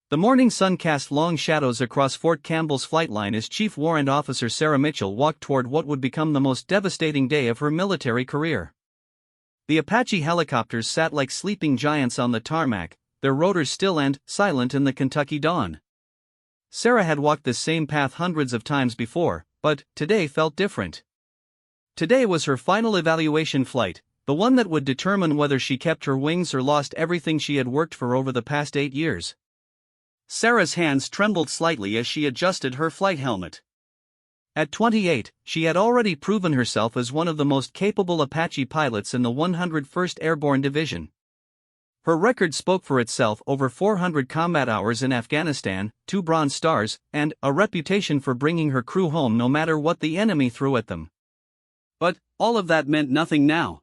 The morning sun cast long shadows across Fort Campbell's flight line as Chief Warrant Officer Sarah Mitchell walked toward what would become the most devastating day of her military career. The Apache helicopters sat like sleeping giants on the tarmac, their rotors still and silent in the Kentucky dawn. Sarah had walked this same path hundreds of times before, but today felt different. Today was her final evaluation flight, the one that would determine whether she kept her wings or lost everything she had worked for over the past 8 years. Sarah's hands trembled slightly as she adjusted her flight helmet. At 28, she had already proven herself as one of the most capable Apache pilots in the 101st Airborne Division. Her record spoke for itself: over 400 combat hours in Afghanistan, 2 Bronze Stars, and a reputation for bringing her crew home no matter what the enemy threw at them. But all of that meant nothing now.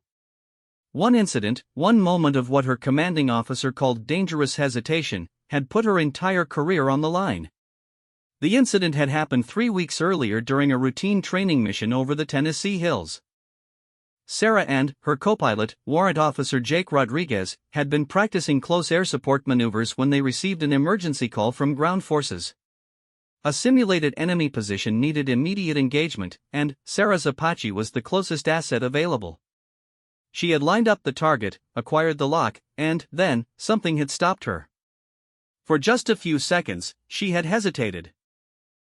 One incident, one moment of what her commanding officer called dangerous hesitation, had put her entire career on the line. The incident had happened 3 weeks earlier during a routine training mission over the Tennessee hills. Sarah and her co-pilot, Warrant Officer Jake Rodriguez, had been practicing close air support maneuvers when they received an emergency call from ground forces. A simulated enemy position needed immediate engagement, and Sarah's Apache was the closest asset available. She had lined up the target, acquired the lock, and then something had stopped her. For just a few seconds, she had hesitated.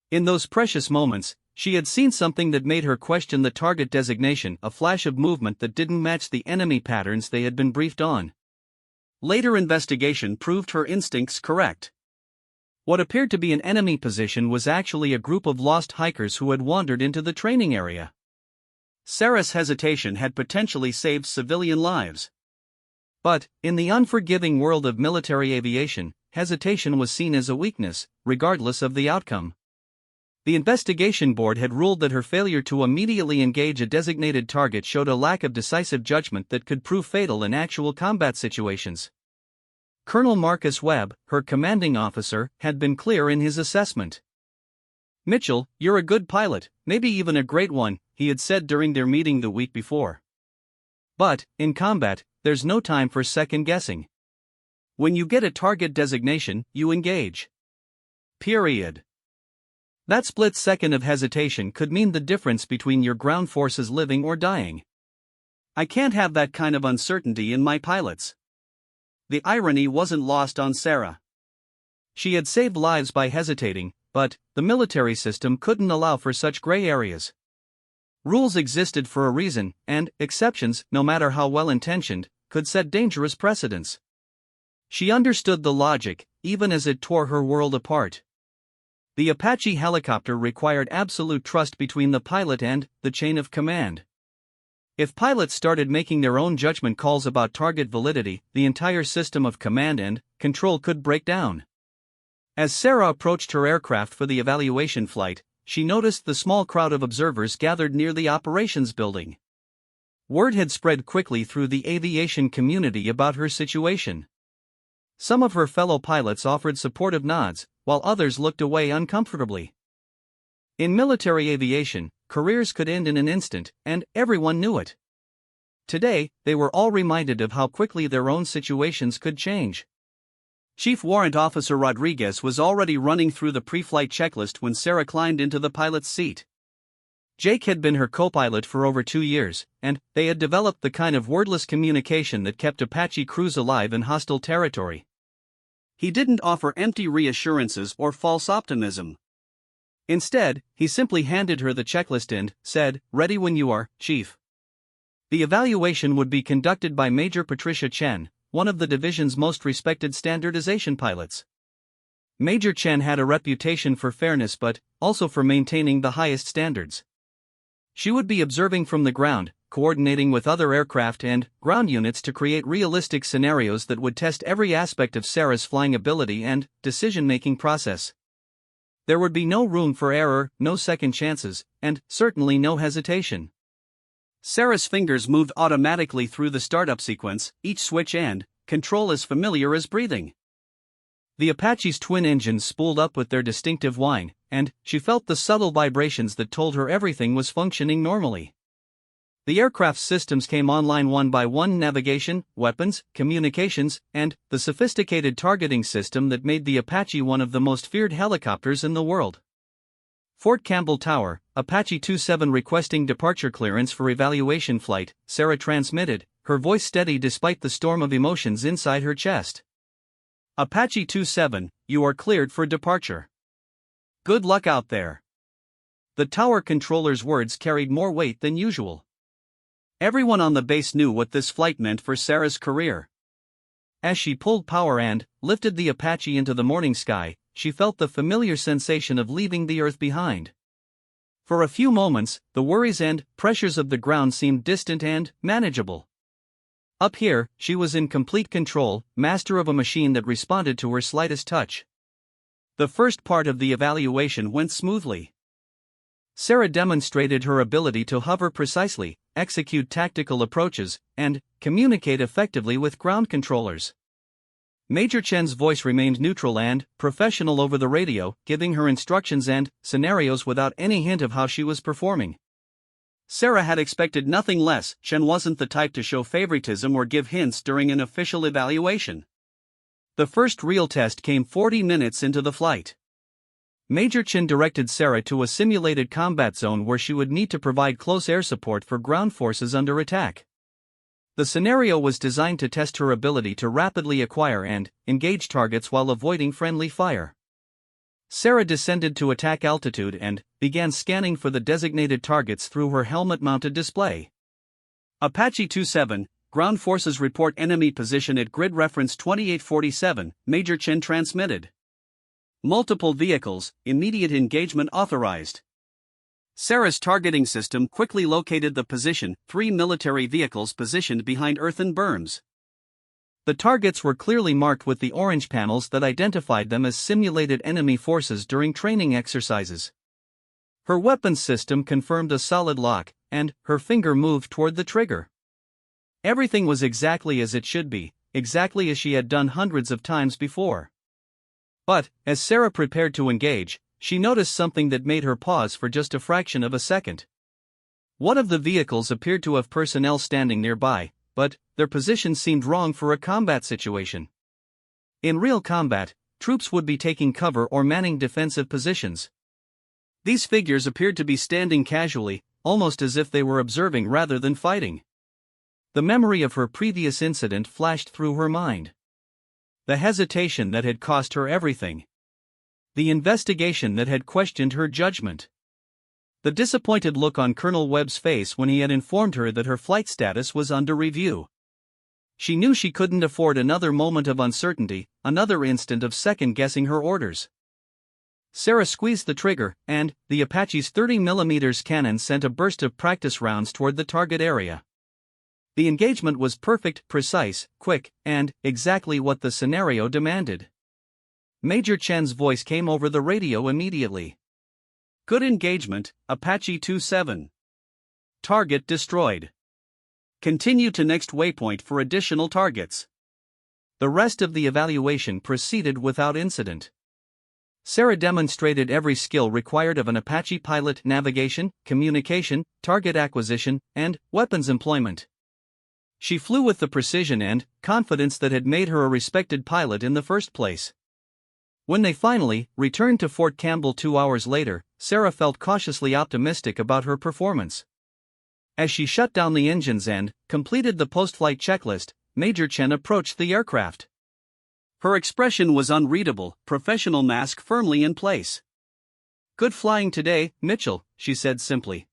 In those precious moments, she had seen something that made her question the target designation, a flash of movement that didn't match the enemy patterns they had been briefed on. Later investigation proved her instincts correct. What appeared to be an enemy position was actually a group of lost hikers who had wandered into the training area. Sarah's hesitation had potentially saved civilian lives. But, in the unforgiving world of military aviation, hesitation was seen as a weakness, regardless of the outcome. The investigation board had ruled that her failure to immediately engage a designated target showed a lack of decisive judgment that could prove fatal in actual combat situations. Colonel Marcus Webb, her commanding officer, had been clear in his assessment. "Mitchell, you're a good pilot, maybe even a great one," he had said during their meeting the week before. "But, in combat, there's no time for second guessing. When you get a target designation, you engage. Period." That split second of hesitation could mean the difference between your ground forces living or dying. "I can't have that kind of uncertainty in my pilots." The irony wasn't lost on Sarah. She had saved lives by hesitating, but the military system couldn't allow for such gray areas. Rules existed for a reason, and exceptions, no matter how well-intentioned, could set dangerous precedents. She understood the logic, even as it tore her world apart. The Apache helicopter required absolute trust between the pilot and the chain of command. If pilots started making their own judgment calls about target validity, the entire system of command and control could break down. As Sarah approached her aircraft for the evaluation flight, she noticed the small crowd of observers gathered near the operations building. Word had spread quickly through the aviation community about her situation. Some of her fellow pilots offered supportive nods, while others looked away uncomfortably. In military aviation, careers could end in an instant, and everyone knew it. Today, they were all reminded of how quickly their own situations could change. Chief Warrant Officer Rodriguez was already running through the pre-flight checklist when Sarah climbed into the pilot's seat. Jake had been her co-pilot for over 2 years, and they had developed the kind of wordless communication that kept Apache crews alive in hostile territory. He didn't offer empty reassurances or false optimism. Instead, he simply handed her the checklist and said, "Ready when you are, Chief." The evaluation would be conducted by Major Patricia Chen, one of the division's most respected standardization pilots. Major Chen had a reputation for fairness but also for maintaining the highest standards. She would be observing from the ground, coordinating with other aircraft and ground units to create realistic scenarios that would test every aspect of Sarah's flying ability and decision-making process. There would be no room for error, no second chances, and certainly no hesitation. Sarah's fingers moved automatically through the startup sequence, each switch and control as familiar as breathing. The Apache's twin engines spooled up with their distinctive whine, and she felt the subtle vibrations that told her everything was functioning normally. The aircraft's systems came online one by one: navigation, weapons, communications, and the sophisticated targeting system that made the Apache one of the most feared helicopters in the world. Fort Campbell Tower, Apache 27 requesting departure clearance for evaluation flight, Sarah transmitted, her voice steady despite the storm of emotions inside her chest. Apache 27, you are cleared for departure. Good luck out there. The tower controller's words carried more weight than usual. Everyone on the base knew what this flight meant for Sarah's career. As she pulled power and lifted the Apache into the morning sky, she felt the familiar sensation of leaving the Earth behind. For a few moments, the worries and pressures of the ground seemed distant and manageable. Up here, she was in complete control, master of a machine that responded to her slightest touch. The first part of the evaluation went smoothly. Sarah demonstrated her ability to hover precisely, execute tactical approaches, and communicate effectively with ground controllers. Major Chen's voice remained neutral and professional over the radio, giving her instructions and scenarios without any hint of how she was performing. Sarah had expected nothing less. Chen wasn't the type to show favoritism or give hints during an official evaluation. The first real test came 40 minutes into the flight. Major Chen directed Sarah to a simulated combat zone where she would need to provide close air support for ground forces under attack. The scenario was designed to test her ability to rapidly acquire and engage targets while avoiding friendly fire. Sarah descended to attack altitude and began scanning for the designated targets through her helmet-mounted display. Apache 27, ground forces report enemy position at grid reference 2847, Major Chen transmitted. Multiple vehicles, immediate engagement authorized. Sarah's targeting system quickly located the position: 3 military vehicles positioned behind earthen berms. The targets were clearly marked with the orange panels that identified them as simulated enemy forces during training exercises. Her weapons system confirmed a solid lock, and her finger moved toward the trigger. Everything was exactly as it should be, exactly as she had done hundreds of times before. But, as Sarah prepared to engage, she noticed something that made her pause for just a fraction of a second. One of the vehicles appeared to have personnel standing nearby, but their position seemed wrong for a combat situation. In real combat, troops would be taking cover or manning defensive positions. These figures appeared to be standing casually, almost as if they were observing rather than fighting. The memory of her previous incident flashed through her mind. The hesitation that had cost her everything. The investigation that had questioned her judgment. The disappointed look on Colonel Webb's face when he had informed her that her flight status was under review. She knew she couldn't afford another moment of uncertainty, another instant of second-guessing her orders. Sarah squeezed the trigger, and the Apache's 30mm cannon sent a burst of practice rounds toward the target area. The engagement was perfect, precise, quick, and exactly what the scenario demanded. Major Chen's voice came over the radio immediately. Good engagement, Apache 27. Target destroyed. Continue to next waypoint for additional targets. The rest of the evaluation proceeded without incident. Sarah demonstrated every skill required of an Apache pilot: navigation, communication, target acquisition, and weapons employment. She flew with the precision and confidence that had made her a respected pilot in the first place. When they finally returned to Fort Campbell 2 hours later, Sarah felt cautiously optimistic about her performance. As she shut down the engines and completed the post-flight checklist, Major Chen approached the aircraft. Her expression was unreadable, professional mask firmly in place. Good flying today, Mitchell, she said simply.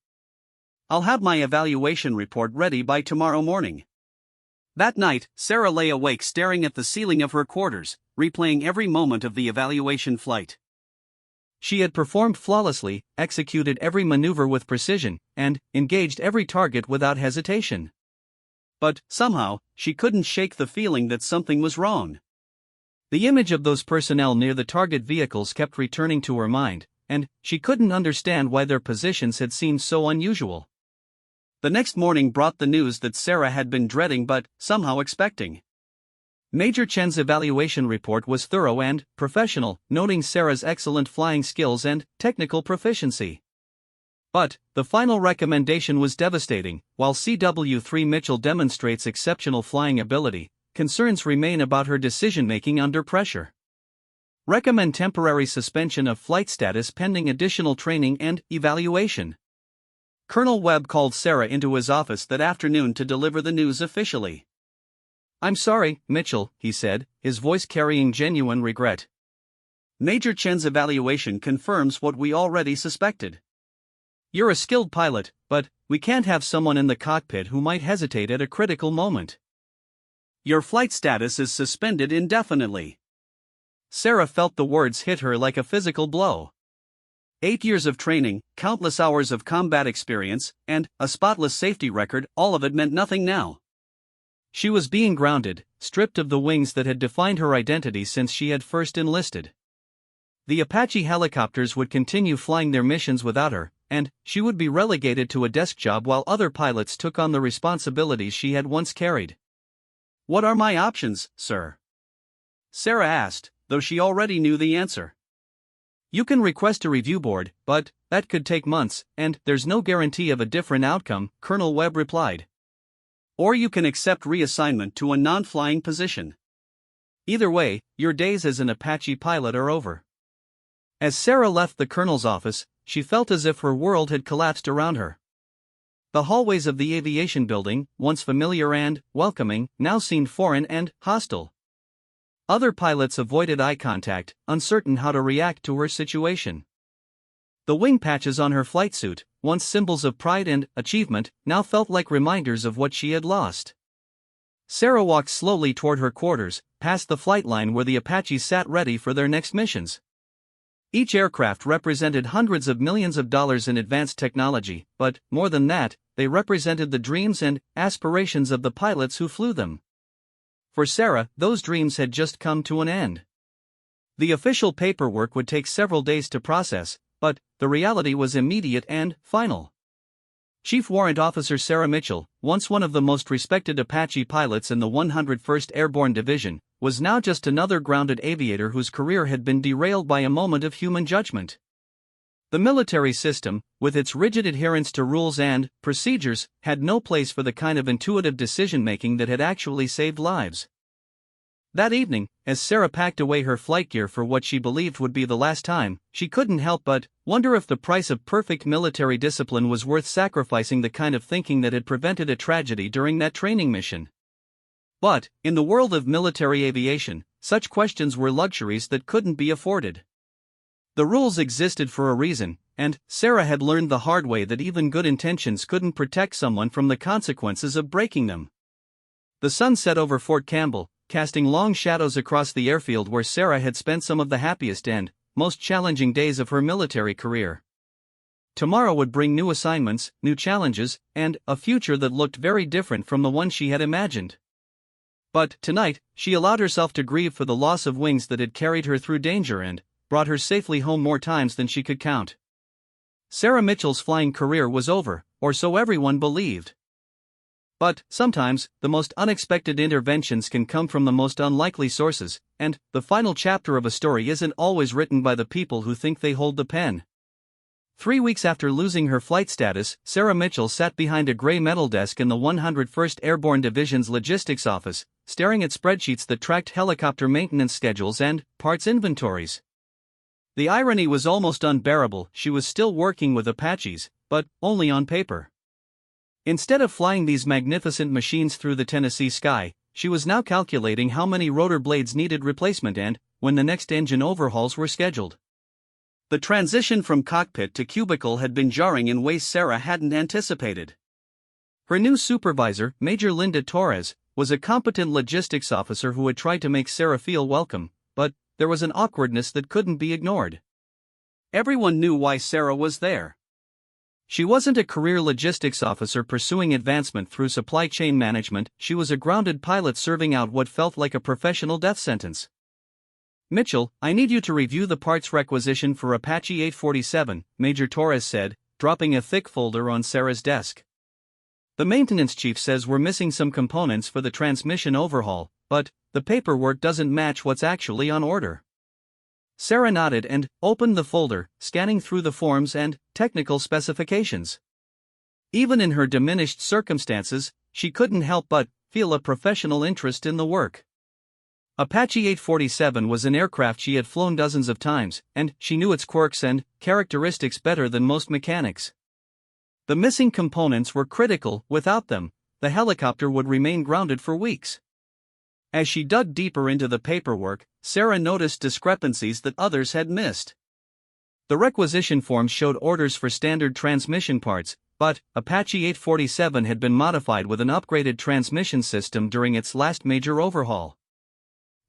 I'll have my evaluation report ready by tomorrow morning. That night, Sarah lay awake staring at the ceiling of her quarters, replaying every moment of the evaluation flight. She had performed flawlessly, executed every maneuver with precision, and engaged every target without hesitation. But, somehow, she couldn't shake the feeling that something was wrong. The image of those personnel near the target vehicles kept returning to her mind, and she couldn't understand why their positions had seemed so unusual. The next morning brought the news that Sarah had been dreading but somehow expecting. Major Chen's evaluation report was thorough and professional, noting Sarah's excellent flying skills and technical proficiency. But the final recommendation was devastating. While CW3 Mitchell demonstrates exceptional flying ability, concerns remain about her decision-making under pressure. Recommend temporary suspension of flight status pending additional training and evaluation. Colonel Webb called Sarah into his office that afternoon to deliver the news officially. "I'm sorry, Mitchell," he said, his voice carrying genuine regret. "Major Chen's evaluation confirms what we already suspected. You're a skilled pilot, but we can't have someone in the cockpit who might hesitate at a critical moment. Your flight status is suspended indefinitely." Sarah felt the words hit her like a physical blow. 8 years of training, countless hours of combat experience, and a spotless safety record, all of it meant nothing now. She was being grounded, stripped of the wings that had defined her identity since she had first enlisted. The Apache helicopters would continue flying their missions without her, and she would be relegated to a desk job while other pilots took on the responsibilities she had once carried. "What are my options, sir?" Sarah asked, though she already knew the answer. "You can request a review board, but that could take months, and there's no guarantee of a different outcome," Colonel Webb replied. "Or you can accept reassignment to a non-flying position. Either way, your days as an Apache pilot are over." As Sarah left the colonel's office, she felt as if her world had collapsed around her. The hallways of the aviation building, once familiar and welcoming, now seemed foreign and hostile. Other pilots avoided eye contact, uncertain how to react to her situation. The wing patches on her flight suit, once symbols of pride and achievement, now felt like reminders of what she had lost. Sarah walked slowly toward her quarters, past the flight line where the Apaches sat ready for their next missions. Each aircraft represented hundreds of millions of dollars in advanced technology, but, more than that, they represented the dreams and aspirations of the pilots who flew them. For Sarah, those dreams had just come to an end. The official paperwork would take several days to process, but the reality was immediate and final. Chief Warrant Officer Sarah Mitchell, once one of the most respected Apache pilots in the 101st Airborne Division, was now just another grounded aviator whose career had been derailed by a moment of human judgment. The military system, with its rigid adherence to rules and procedures, had no place for the kind of intuitive decision-making that had actually saved lives. That evening, as Sarah packed away her flight gear for what she believed would be the last time, she couldn't help but wonder if the price of perfect military discipline was worth sacrificing the kind of thinking that had prevented a tragedy during that training mission. But, in the world of military aviation, such questions were luxuries that couldn't be afforded. The rules existed for a reason, and Sarah had learned the hard way that even good intentions couldn't protect someone from the consequences of breaking them. The sun set over Fort Campbell, casting long shadows across the airfield where Sarah had spent some of the happiest and most challenging days of her military career. Tomorrow would bring new assignments, new challenges, and a future that looked very different from the one she had imagined. But tonight, she allowed herself to grieve for the loss of wings that had carried her through danger and brought her safely home more times than she could count. Sarah Mitchell's flying career was over, or so everyone believed. But sometimes, the most unexpected interventions can come from the most unlikely sources, and the final chapter of a story isn't always written by the people who think they hold the pen. 3 weeks after losing her flight status, Sarah Mitchell sat behind a gray metal desk in the 101st Airborne Division's logistics office, staring at spreadsheets that tracked helicopter maintenance schedules and parts inventories. The irony was almost unbearable. She was still working with Apaches, but only on paper. Instead of flying these magnificent machines through the Tennessee sky, she was now calculating how many rotor blades needed replacement and when the next engine overhauls were scheduled. The transition from cockpit to cubicle had been jarring in ways Sarah hadn't anticipated. Her new supervisor, Major Linda Torres, was a competent logistics officer who had tried to make Sarah feel welcome, but there was an awkwardness that couldn't be ignored. Everyone knew why Sarah was there. She wasn't a career logistics officer pursuing advancement through supply chain management, she was a grounded pilot serving out what felt like a professional death sentence. "Mitchell, I need you to review the parts requisition for Apache 847, Major Torres said, dropping a thick folder on Sarah's desk. "The maintenance chief says we're missing some components for the transmission overhaul, but the paperwork doesn't match what's actually on order." Sarah nodded and opened the folder, scanning through the forms and technical specifications. Even in her diminished circumstances, she couldn't help but feel a professional interest in the work. Apache 847 was an aircraft she had flown dozens of times, and she knew its quirks and characteristics better than most mechanics. The missing components were critical. Without them, the helicopter would remain grounded for weeks. As she dug deeper into the paperwork, Sarah noticed discrepancies that others had missed. The requisition forms showed orders for standard transmission parts, but Apache 847 had been modified with an upgraded transmission system during its last major overhaul.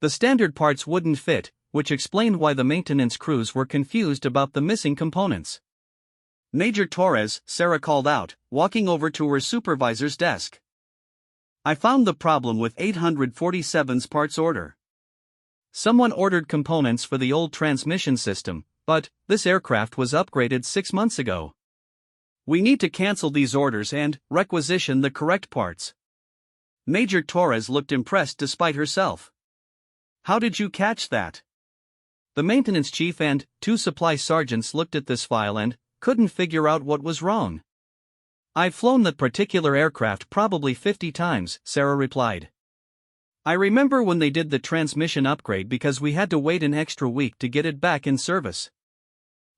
The standard parts wouldn't fit, which explained why the maintenance crews were confused about the missing components. "Major Torres," Sarah called out, walking over to her supervisor's desk. "I found the problem with 847's parts order. Someone ordered components for the old transmission system, but this aircraft was upgraded 6 months ago. We need to cancel these orders and requisition the correct parts." Major Torres looked impressed despite herself. "How did you catch that?" The maintenance chief and 2 supply sergeants looked at this file and couldn't figure out what was wrong. "I've flown that particular aircraft probably 50 times, Sarah replied. "I remember when they did the transmission upgrade because we had to wait an extra week to get it back in service.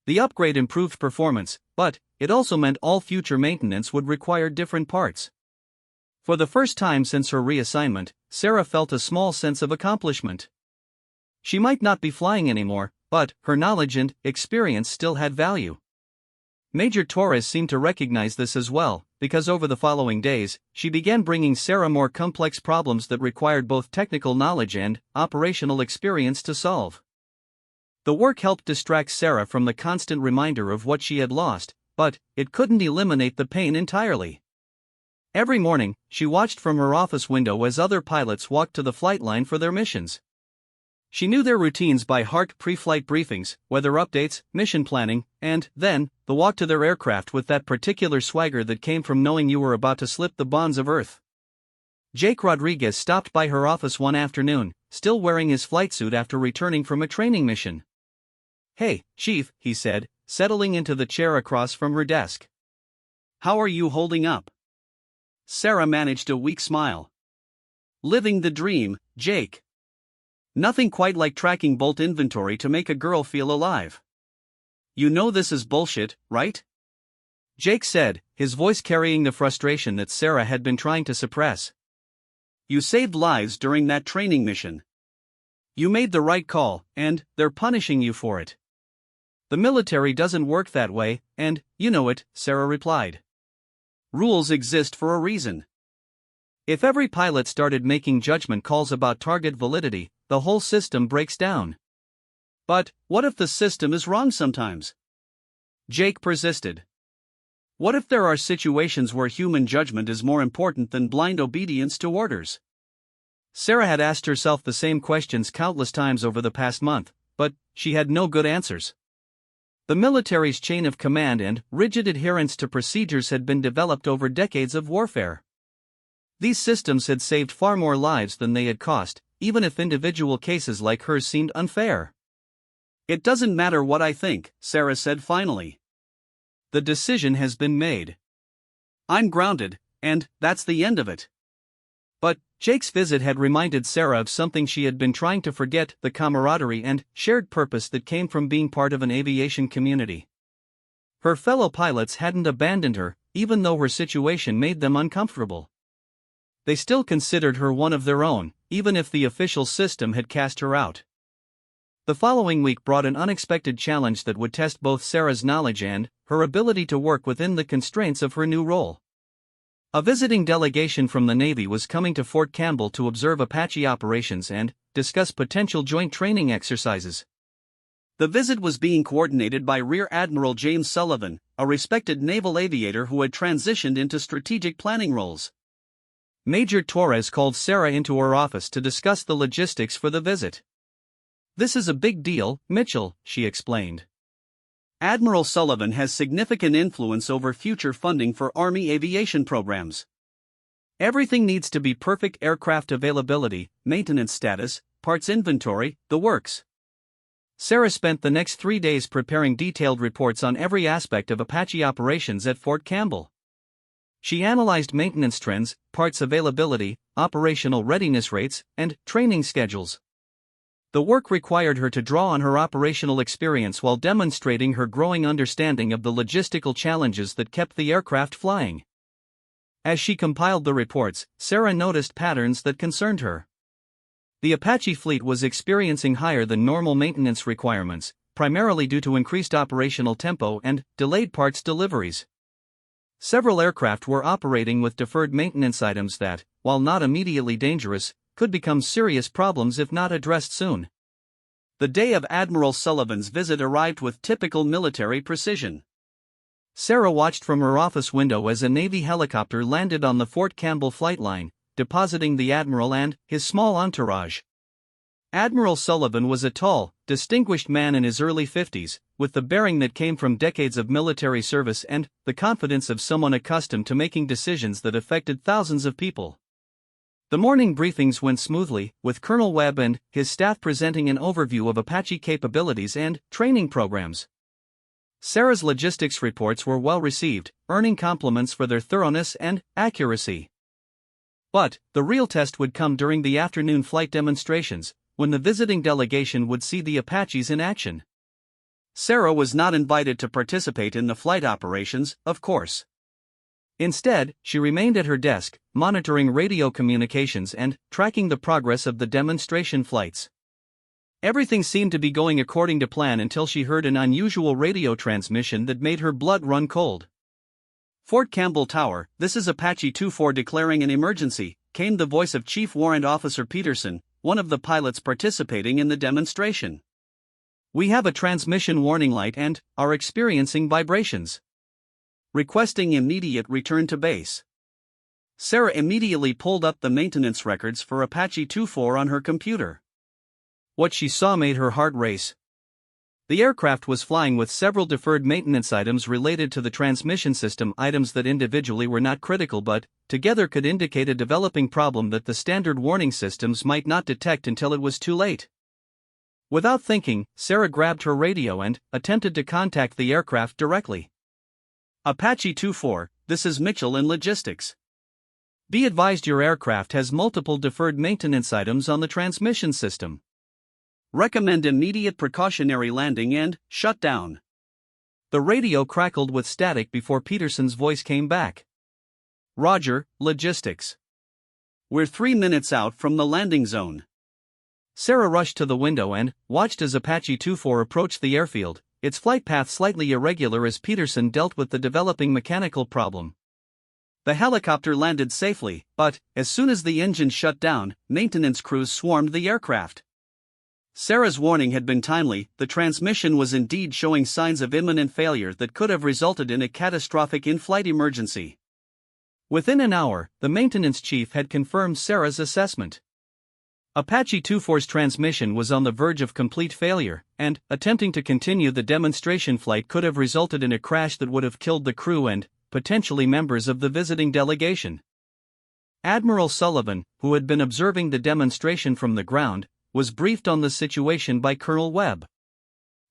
The upgrade improved performance, but it also meant all future maintenance would require different parts." For the first time since her reassignment, Sarah felt a small sense of accomplishment. She might not be flying anymore, but her knowledge and experience still had value. Major Torres seemed to recognize this as well, because over the following days, she began bringing Sarah more complex problems that required both technical knowledge and operational experience to solve. The work helped distract Sarah from the constant reminder of what she had lost, but it couldn't eliminate the pain entirely. Every morning, she watched from her office window as other pilots walked to the flight line for their missions. She knew their routines by heart: pre-flight briefings, weather updates, mission planning, and then the walk to their aircraft with that particular swagger that came from knowing you were about to slip the bonds of Earth. Jake Rodriguez stopped by her office one afternoon, still wearing his flight suit after returning from a training mission. "Hey, Chief," he said, settling into the chair across from her desk. "How are you holding up?" Sarah managed a weak smile. "Living the dream, Jake. Nothing quite like tracking bolt inventory to make a girl feel alive. You know this is bullshit, right?" Jake said, his voice carrying the frustration that Sarah had been trying to suppress. "You saved lives during that training mission. You made the right call, and they're punishing you for it." "The military doesn't work that way, and you know it," Sarah replied. "Rules exist for a reason. If every pilot started making judgment calls about target validity, the whole system breaks down." "But what if the system is wrong sometimes?" Jake persisted. "What if there are situations where human judgment is more important than blind obedience to orders?" Sarah had asked herself the same questions countless times over the past month, but she had no good answers. The military's chain of command and rigid adherence to procedures had been developed over decades of warfare. These systems had saved far more lives than they had cost, even if individual cases like hers seemed unfair. "It doesn't matter what I think," Sarah said finally. "The decision has been made. I'm grounded, and that's the end of it." But Jake's visit had reminded Sarah of something she had been trying to forget: the camaraderie and shared purpose that came from being part of an aviation community. Her fellow pilots hadn't abandoned her, even though her situation made them uncomfortable. They still considered her one of their own, even if the official system had cast her out. The following week brought an unexpected challenge that would test both Sarah's knowledge and her ability to work within the constraints of her new role. A visiting delegation from the Navy was coming to Fort Campbell to observe Apache operations and discuss potential joint training exercises. The visit was being coordinated by Rear Admiral James Sullivan, a respected naval aviator who had transitioned into strategic planning roles. Major Torres called Sarah into her office to discuss the logistics for the visit. "This is a big deal, Mitchell," she explained. "Admiral Sullivan has significant influence over future funding for Army aviation programs. Everything needs to be perfect: aircraft availability, maintenance status, parts inventory, the works." Sarah spent the next 3 days preparing detailed reports on every aspect of Apache operations at Fort Campbell. She analyzed maintenance trends, parts availability, operational readiness rates, and training schedules. The work required her to draw on her operational experience while demonstrating her growing understanding of the logistical challenges that kept the aircraft flying. As she compiled the reports, Sarah noticed patterns that concerned her. The Apache fleet was experiencing higher than normal maintenance requirements, primarily due to increased operational tempo and delayed parts deliveries. Several aircraft were operating with deferred maintenance items that, while not immediately dangerous, could become serious problems if not addressed soon. The day of Admiral Sullivan's visit arrived with typical military precision. Sarah watched from her office window as a Navy helicopter landed on the Fort Campbell flight line, depositing the Admiral and his small entourage. Admiral Sullivan was a tall, distinguished man in his early 50s, with the bearing that came from decades of military service and the confidence of someone accustomed to making decisions that affected thousands of people. The morning briefings went smoothly, with Colonel Webb and his staff presenting an overview of Apache capabilities and training programs. Sarah's logistics reports were well received, earning compliments for their thoroughness and accuracy. But the real test would come during the afternoon flight demonstrations, when the visiting delegation would see the Apaches in action. Sarah was not invited to participate in the flight operations, of course. Instead, she remained at her desk, monitoring radio communications and tracking the progress of the demonstration flights. Everything seemed to be going according to plan until she heard an unusual radio transmission that made her blood run cold. "Fort Campbell Tower, this is Apache 24 declaring an emergency," came the voice of Chief Warrant Officer Peterson, one of the pilots participating in the demonstration. "We have a transmission warning light and are experiencing vibrations. Requesting immediate return to base." Sarah immediately pulled up the maintenance records for Apache 24 on her computer. What she saw made her heart race. The aircraft was flying with several deferred maintenance items related to the transmission system, items that individually were not critical but, together, could indicate a developing problem that the standard warning systems might not detect until it was too late. Without thinking, Sarah grabbed her radio and attempted to contact the aircraft directly. "Apache 24, this is Mitchell in logistics. Be advised your aircraft has multiple deferred maintenance items on the transmission system. Recommend immediate precautionary landing and shutdown." The radio crackled with static before Peterson's voice came back. "Roger, logistics. We're 3 minutes out from the landing zone." Sarah rushed to the window and watched as Apache 24 approached the airfield, its flight path slightly irregular as Peterson dealt with the developing mechanical problem. The helicopter landed safely, but as soon as the engine shut down, maintenance crews swarmed the aircraft. Sarah's warning had been timely. The transmission was indeed showing signs of imminent failure that could have resulted in a catastrophic in-flight emergency. Within an hour, the maintenance chief had confirmed Sarah's assessment. Apache 24's transmission was on the verge of complete failure, and attempting to continue the demonstration flight could have resulted in a crash that would have killed the crew and, potentially, members of the visiting delegation. Admiral Sullivan, who had been observing the demonstration from the ground, was briefed on the situation by Colonel Webb.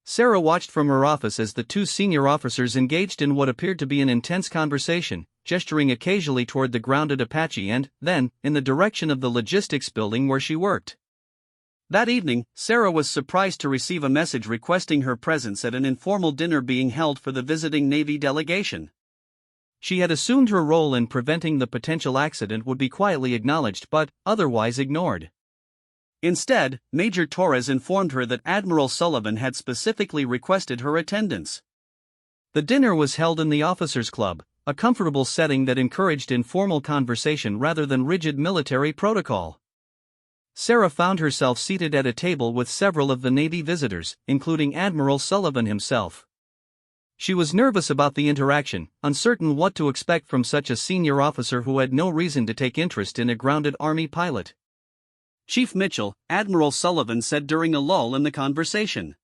Sarah watched from her office as the two senior officers engaged in what appeared to be an intense conversation, gesturing occasionally toward the grounded Apache and, then, in the direction of the logistics building where she worked. That evening, Sarah was surprised to receive a message requesting her presence at an informal dinner being held for the visiting Navy delegation. She had assumed her role in preventing the potential accident would be quietly acknowledged but otherwise ignored. Instead, Major Torres informed her that Admiral Sullivan had specifically requested her attendance. The dinner was held in the Officers' Club, a comfortable setting that encouraged informal conversation rather than rigid military protocol. Sarah found herself seated at a table with several of the Navy visitors, including Admiral Sullivan himself. She was nervous about the interaction, uncertain what to expect from such a senior officer who had no reason to take interest in a grounded Army pilot. "Chief Mitchell," Admiral Sullivan said during a lull in the conversation.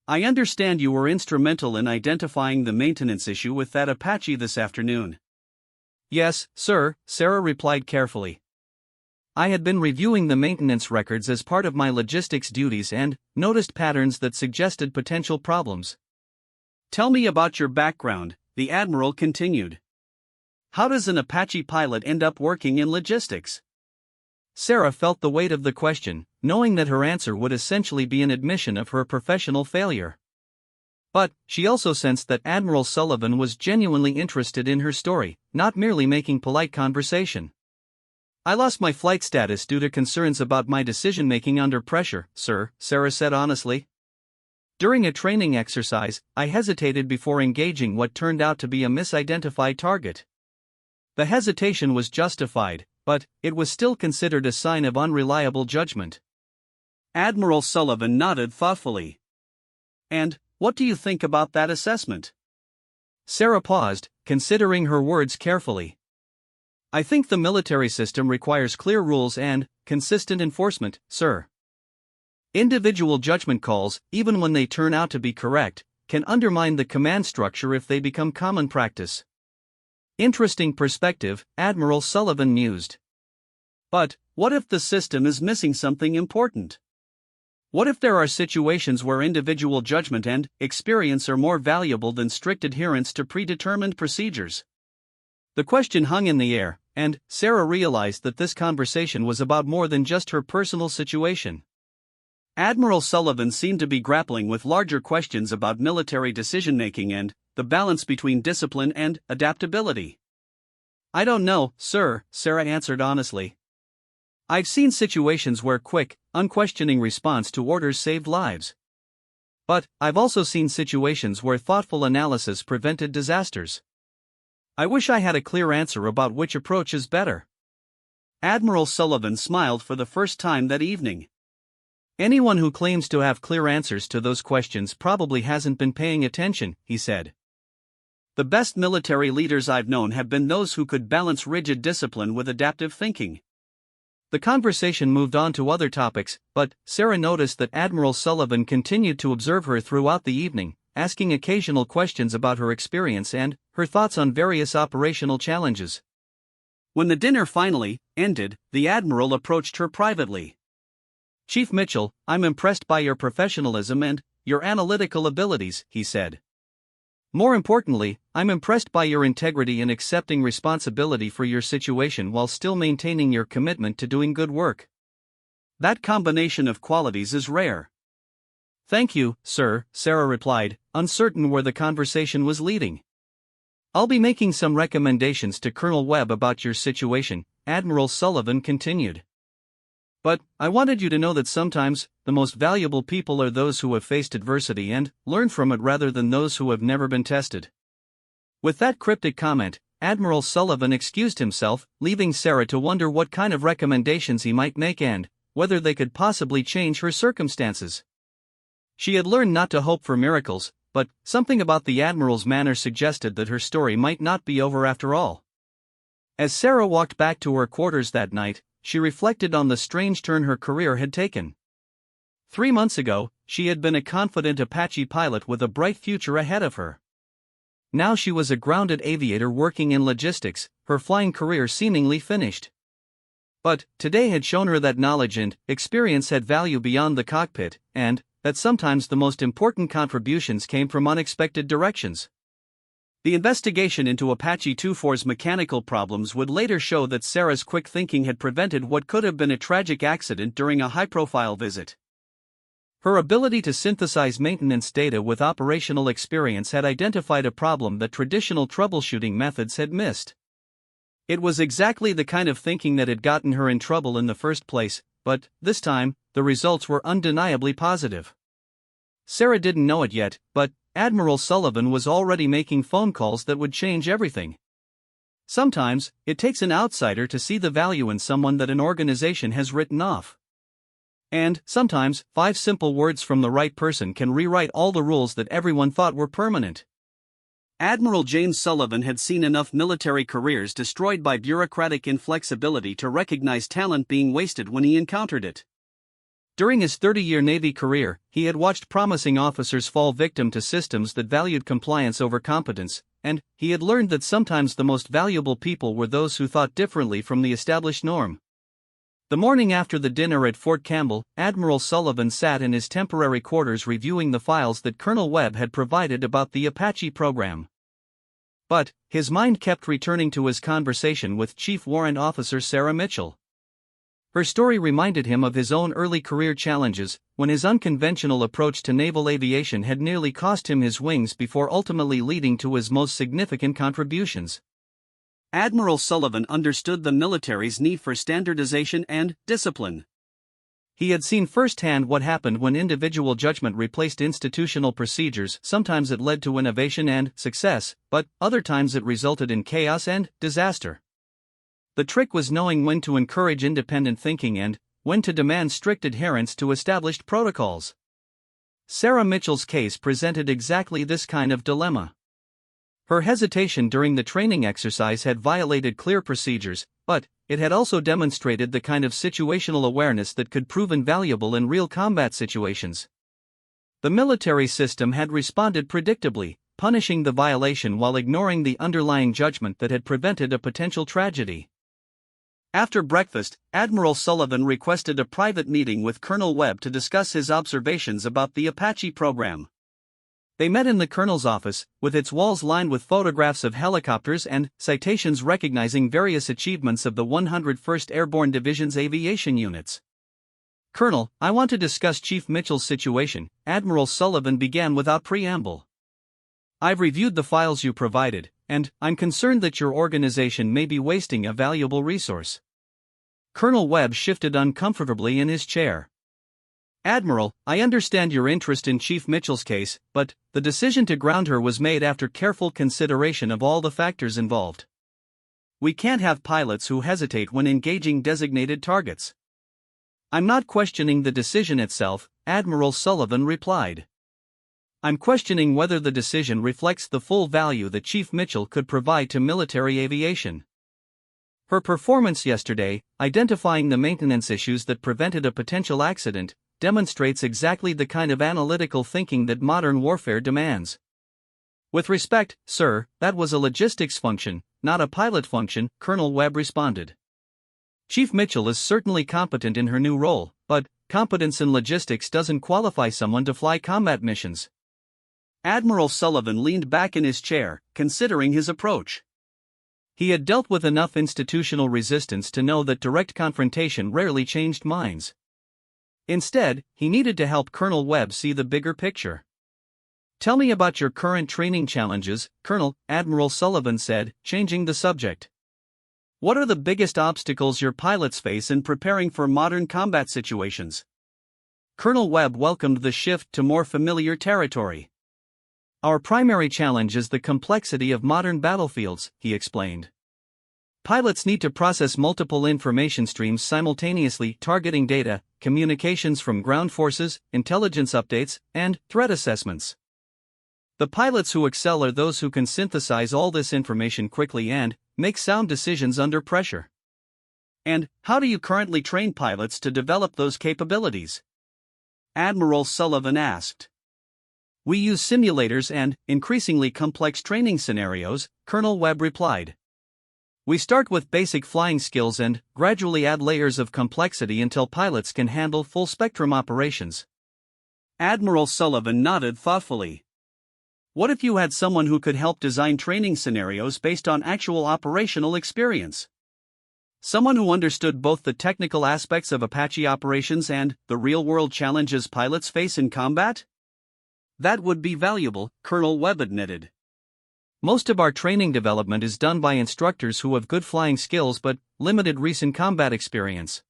"I understand you were instrumental in identifying the maintenance issue with that Apache this afternoon." "Yes, sir," Sarah replied carefully. I had been reviewing the maintenance records as part of my logistics duties and noticed patterns that suggested potential problems. Tell me about your background, the Admiral continued. How does an Apache pilot end up working in logistics? Sarah felt the weight of the question, knowing that her answer would essentially be an admission of her professional failure. But she also sensed that Admiral Sullivan was genuinely interested in her story, not merely making polite conversation. I lost my flight status due to concerns about my decision-making under pressure, sir, Sarah said honestly. During a training exercise, I hesitated before engaging what turned out to be a misidentified target. The hesitation was justified, but it was still considered a sign of unreliable judgment. Admiral Sullivan nodded thoughtfully. And what do you think about that assessment? Sarah paused, considering her words carefully. I think the military system requires clear rules and consistent enforcement, sir. Individual judgment calls, even when they turn out to be correct, can undermine the command structure if they become common practice. Interesting perspective, Admiral Sullivan mused. But what if the system is missing something important? What if there are situations where individual judgment and experience are more valuable than strict adherence to predetermined procedures? The question hung in the air, and Sarah realized that this conversation was about more than just her personal situation. Admiral Sullivan seemed to be grappling with larger questions about military decision-making and the balance between discipline and adaptability. I don't know, sir, Sarah answered honestly. I've seen situations where quick, unquestioning response to orders saved lives. But I've also seen situations where thoughtful analysis prevented disasters. I wish I had a clear answer about which approach is better. Admiral Sullivan smiled for the first time that evening. Anyone who claims to have clear answers to those questions probably hasn't been paying attention, he said. The best military leaders I've known have been those who could balance rigid discipline with adaptive thinking. The conversation moved on to other topics, but Sarah noticed that Admiral Sullivan continued to observe her throughout the evening, asking occasional questions about her experience and her thoughts on various operational challenges. When the dinner finally ended, the Admiral approached her privately. Chief Mitchell, I'm impressed by your professionalism and your analytical abilities, he said. More importantly, I'm impressed by your integrity in accepting responsibility for your situation while still maintaining your commitment to doing good work. That combination of qualities is rare. Thank you, sir, Sarah replied, uncertain where the conversation was leading. I'll be making some recommendations to Colonel Webb about your situation, Admiral Sullivan continued. But I wanted you to know that sometimes the most valuable people are those who have faced adversity and learned from it rather than those who have never been tested. With that cryptic comment, Admiral Sullivan excused himself, leaving Sarah to wonder what kind of recommendations he might make and whether they could possibly change her circumstances. She had learned not to hope for miracles, but something about the Admiral's manner suggested that her story might not be over after all. As Sarah walked back to her quarters that night, she reflected on the strange turn her career had taken. 3 months ago, she had been a confident Apache pilot with a bright future ahead of her. Now she was a grounded aviator working in logistics, her flying career seemingly finished. But today had shown her that knowledge and experience had value beyond the cockpit, and that sometimes the most important contributions came from unexpected directions. The investigation into Apache 2-4's mechanical problems would later show that Sarah's quick thinking had prevented what could have been a tragic accident during a high-profile visit. Her ability to synthesize maintenance data with operational experience had identified a problem that traditional troubleshooting methods had missed. It was exactly the kind of thinking that had gotten her in trouble in the first place, but this time, the results were undeniably positive. Sarah didn't know it yet, but Admiral Sullivan was already making phone calls that would change everything. Sometimes, it takes an outsider to see the value in someone that an organization has written off. And sometimes, 5 simple words from the right person can rewrite all the rules that everyone thought were permanent. Admiral James Sullivan had seen enough military careers destroyed by bureaucratic inflexibility to recognize talent being wasted when he encountered it. During his 30-year Navy career, he had watched promising officers fall victim to systems that valued compliance over competence, and he had learned that sometimes the most valuable people were those who thought differently from the established norm. The morning after the dinner at Fort Campbell, Admiral Sullivan sat in his temporary quarters reviewing the files that Colonel Webb had provided about the Apache program. But his mind kept returning to his conversation with Chief Warrant Officer Sarah Mitchell. Her story reminded him of his own early career challenges, when his unconventional approach to naval aviation had nearly cost him his wings before ultimately leading to his most significant contributions. Admiral Sullivan understood the military's need for standardization and discipline. He had seen firsthand what happened when individual judgment replaced institutional procedures. Sometimes it led to innovation and success, but other times it resulted in chaos and disaster. The trick was knowing when to encourage independent thinking and when to demand strict adherence to established protocols. Sarah Mitchell's case presented exactly this kind of dilemma. Her hesitation during the training exercise had violated clear procedures, but it had also demonstrated the kind of situational awareness that could prove invaluable in real combat situations. The military system had responded predictably, punishing the violation while ignoring the underlying judgment that had prevented a potential tragedy. After breakfast, Admiral Sullivan requested a private meeting with Colonel Webb to discuss his observations about the Apache program. They met in the colonel's office, with its walls lined with photographs of helicopters and citations recognizing various achievements of the 101st Airborne Division's aviation units. "Colonel, I want to discuss Chief Mitchell's situation," Admiral Sullivan began without preamble. "I've reviewed the files you provided, and I'm concerned that your organization may be wasting a valuable resource." Colonel Webb shifted uncomfortably in his chair. "Admiral, I understand your interest in Chief Mitchell's case, but the decision to ground her was made after careful consideration of all the factors involved. We can't have pilots who hesitate when engaging designated targets." "I'm not questioning the decision itself," Admiral Sullivan replied. "I'm questioning whether the decision reflects the full value that Chief Mitchell could provide to military aviation. Her performance yesterday, identifying the maintenance issues that prevented a potential accident, demonstrates exactly the kind of analytical thinking that modern warfare demands." "With respect, sir, that was a logistics function, not a pilot function," Colonel Webb responded. "Chief Mitchell is certainly competent in her new role, but competence in logistics doesn't qualify someone to fly combat missions." Admiral Sullivan leaned back in his chair, considering his approach. He had dealt with enough institutional resistance to know that direct confrontation rarely changed minds. Instead, he needed to help Colonel Webb see the bigger picture. "Tell me about your current training challenges, Colonel," Admiral Sullivan said, changing the subject. "What are the biggest obstacles your pilots face in preparing for modern combat situations?" Colonel Webb welcomed the shift to more familiar territory. "Our primary challenge is the complexity of modern battlefields," he explained. "Pilots need to process multiple information streams simultaneously, targeting data, communications from ground forces, intelligence updates, and threat assessments. The pilots who excel are those who can synthesize all this information quickly and make sound decisions under pressure." "And how do you currently train pilots to develop those capabilities?" Admiral Sullivan asked. "We use simulators and increasingly complex training scenarios," Colonel Webb replied. "We start with basic flying skills and gradually add layers of complexity until pilots can handle full-spectrum operations." Admiral Sullivan nodded thoughtfully. "What if you had someone who could help design training scenarios based on actual operational experience? Someone who understood both the technical aspects of Apache operations and the real-world challenges pilots face in combat?" "That would be valuable," Colonel Webb admitted. "Most of our training development is done by instructors who have good flying skills but limited recent combat experience."